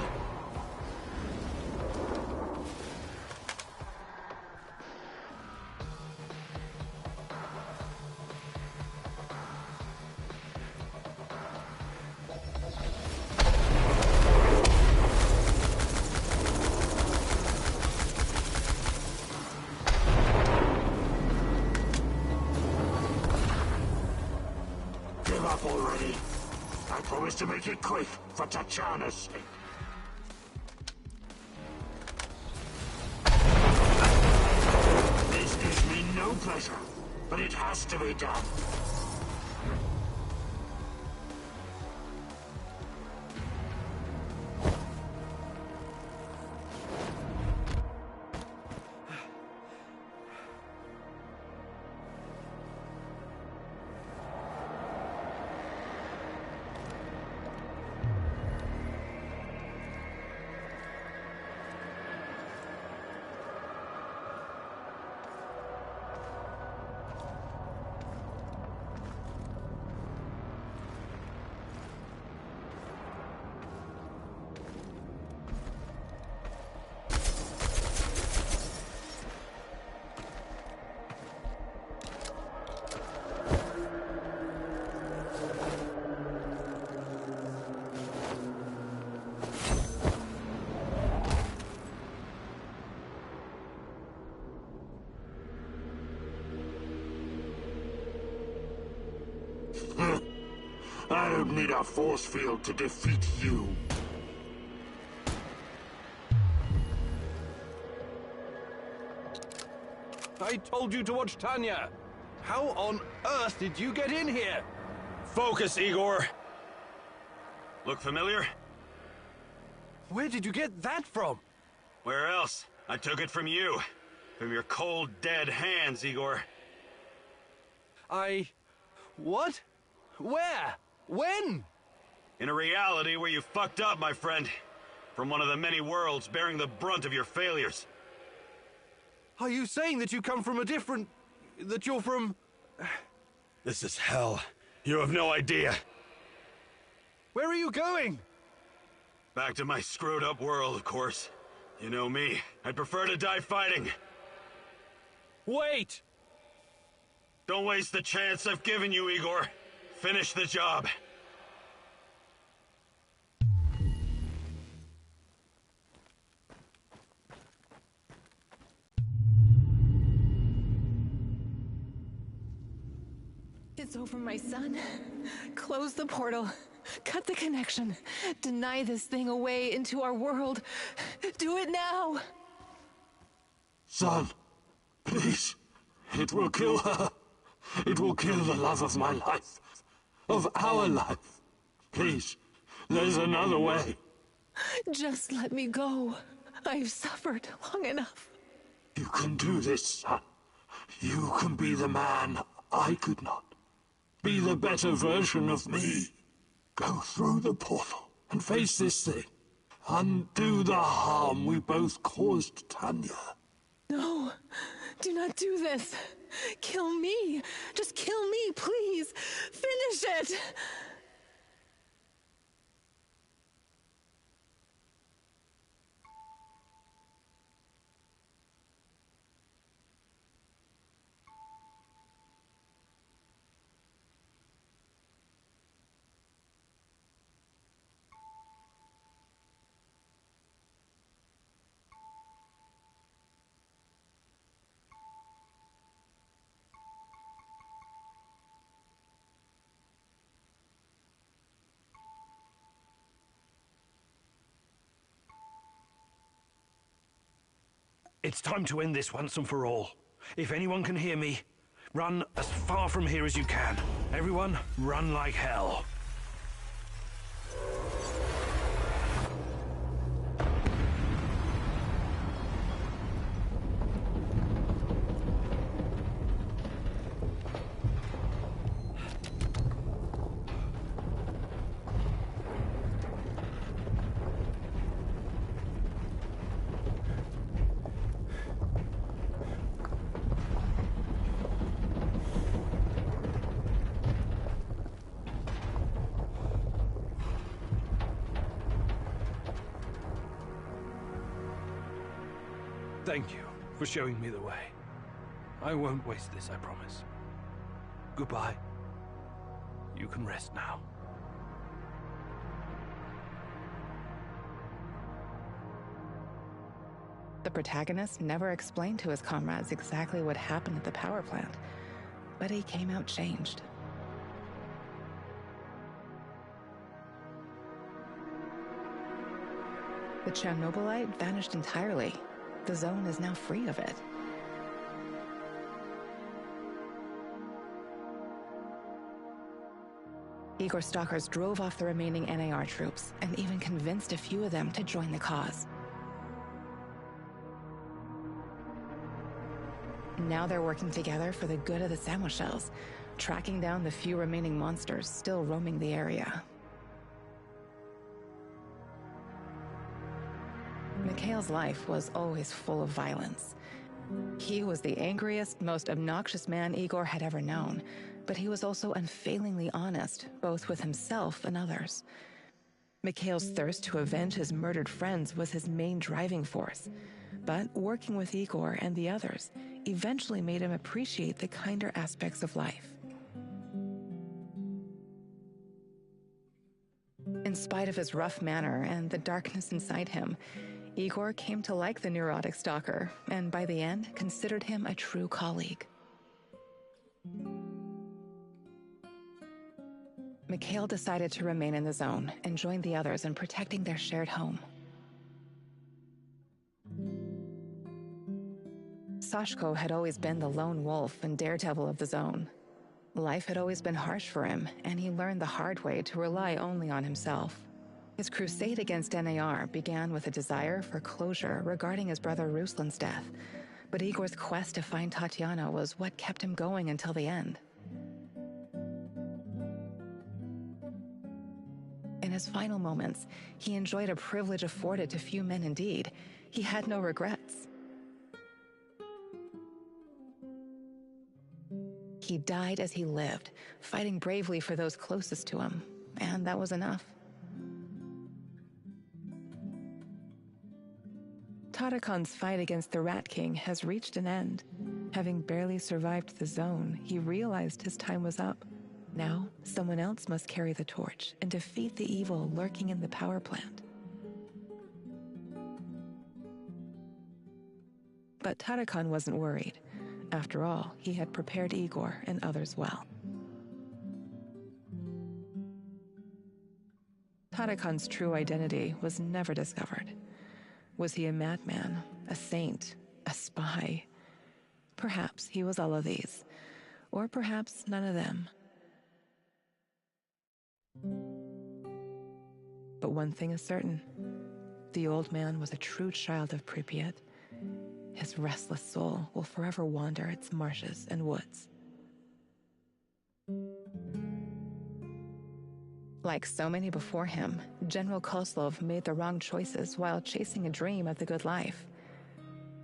Give up already. I promise to make it quick for Tatiana's sake. This gives me no pleasure, but it has to be done. I don't need a force field to defeat you. I told you to watch Tanya. How on earth did you get in here? Focus, Igor. Look familiar? Where did you get that from? Where else? I took it from you. From your cold, dead hands, Igor. What? Where? When? In a reality where you fucked up, my friend. From one of the many worlds bearing the brunt of your failures. Are you saying that you come from a different... that you're from... This is hell. You have no idea. Where are you going? Back to my screwed up world, of course. You know me. I'd prefer to die fighting. Wait! Don't waste the chance I've given you, Igor. Finish the job. It's over, my son. Close the portal. Cut the connection. Deny this thing away into our world. Do it now! Son, please. It will kill her. It will kill the love of my life. Of our life. Please, there's another way. Just let me go. I've suffered long enough. You can do this, son. You can be the man I could not. Be the better version of me. Go through the portal and face this thing. Undo the harm we both caused Tanya. No, do not do this. Kill me. Just kill me, please. Finish it. It's time to end this once and for all. If anyone can hear me, run as far from here as you can. Everyone, run like hell. Thank you for showing me the way. I won't waste this, I promise. Goodbye. You can rest now. The protagonist never explained to his comrades exactly what happened at the power plant, but he came out changed. The Chernobylite vanished entirely. The zone is now free of it. Igor stalkers drove off the remaining NAR troops and even convinced a few of them to join the cause. Now they're working together for the good of the Samoshels, tracking down the few remaining monsters still roaming the area. Mikhail's life was always full of violence. He was the angriest, most obnoxious man Igor had ever known, but he was also unfailingly honest, both with himself and others. Mikhail's thirst to avenge his murdered friends was his main driving force, but working with Igor and the others eventually made him appreciate the kinder aspects of life. In spite of his rough manner and the darkness inside him, Igor came to like the neurotic stalker, and by the end, considered him a true colleague. Mikhail decided to remain in the zone and join the others in protecting their shared home. Sashko had always been the lone wolf and daredevil of the zone. Life had always been harsh for him, and he learned the hard way to rely only on himself. His crusade against NAR began with a desire for closure regarding his brother Ruslan's death, but Igor's quest to find Tatiana was what kept him going until the end. In his final moments, he enjoyed a privilege afforded to few men indeed. He had no regrets. He died as he lived, fighting bravely for those closest to him, and that was enough. Tarakan's fight against the Rat King has reached an end. Having barely survived the zone, he realized his time was up. Now, someone else must carry the torch and defeat the evil lurking in the power plant. But Tarakan wasn't worried. After all, he had prepared Igor and others well. Tarakan's true identity was never discovered. Was he a madman, a saint, a spy? Perhaps he was all of these, or perhaps none of them. But one thing is certain. The old man was a true child of Pripyat. His restless soul will forever wander its marshes and woods. Like so many before him, General Kozlov made the wrong choices while chasing a dream of the good life.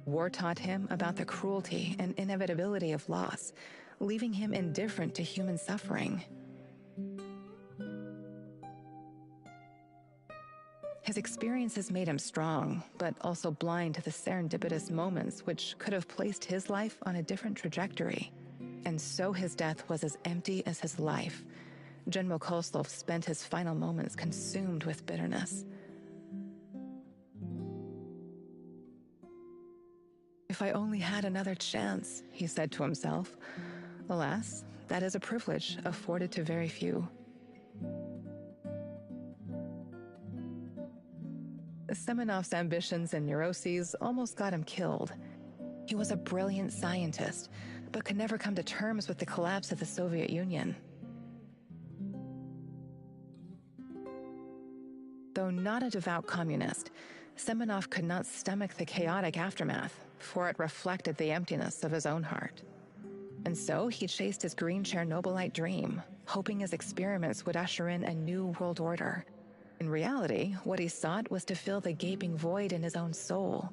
War taught him about the cruelty and inevitability of loss, leaving him indifferent to human suffering. His experiences made him strong, but also blind to the serendipitous moments which could have placed his life on a different trajectory. And so his death was as empty as his life. General Kozlov spent his final moments consumed with bitterness. If I only had another chance, he said to himself. Alas, that is a privilege afforded to very few. Semenov's ambitions and neuroses almost got him killed. He was a brilliant scientist, but could never come to terms with the collapse of the Soviet Union. Though not a devout communist, Semenov could not stomach the chaotic aftermath, for it reflected the emptiness of his own heart. And so he chased his green Chernobylite dream, hoping his experiments would usher in a new world order. In reality, what he sought was to fill the gaping void in his own soul.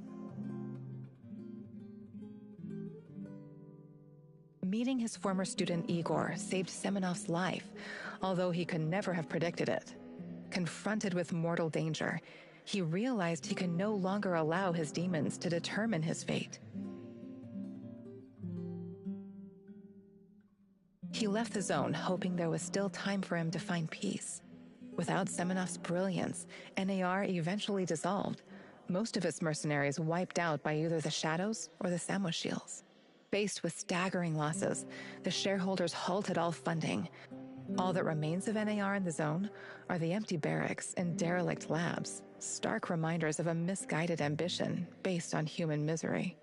Meeting his former student Igor saved Semenov's life, although he could never have predicted it. Confronted with mortal danger, he realized he could no longer allow his demons to determine his fate. He left the zone, hoping there was still time for him to find peace. Without Semenov's brilliance, NAR eventually dissolved, most of its mercenaries wiped out by either the Shadows or the Samoshils. Faced with staggering losses, the shareholders halted all funding. All that remains of NAR in the zone are the empty barracks and derelict labs, stark reminders of a misguided ambition based on human misery.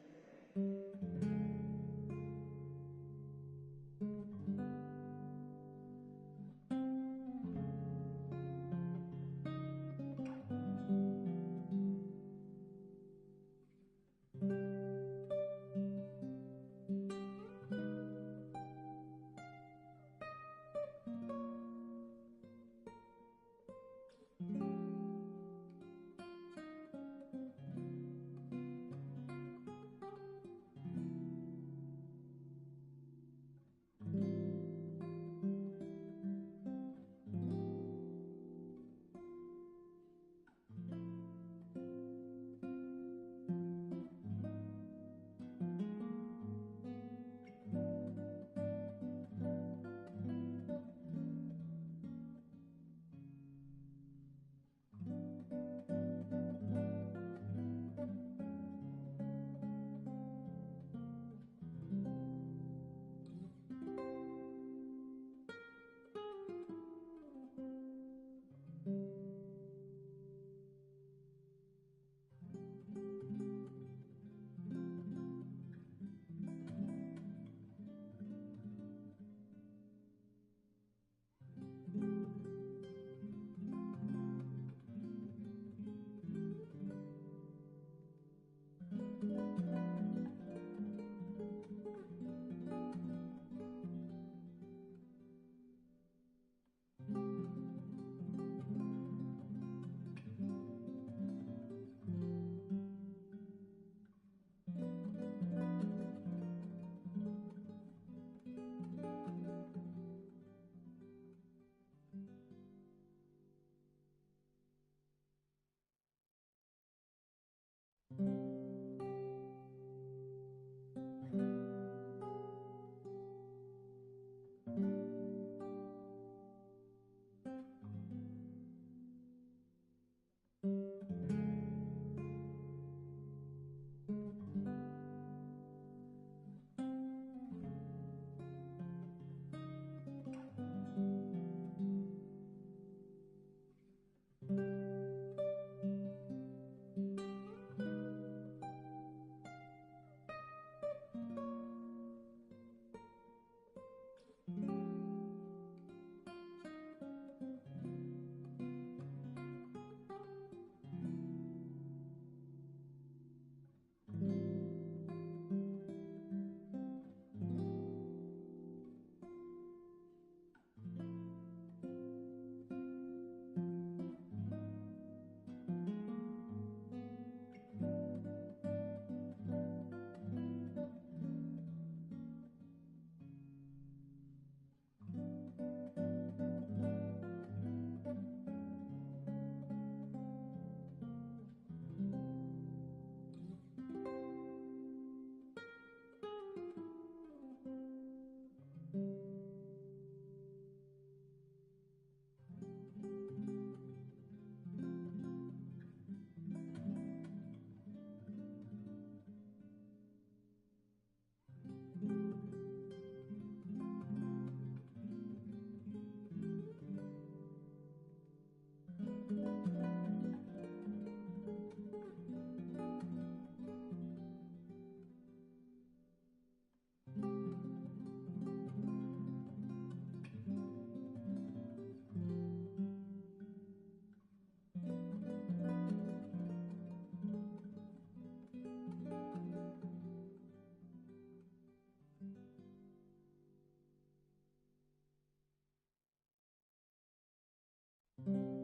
you.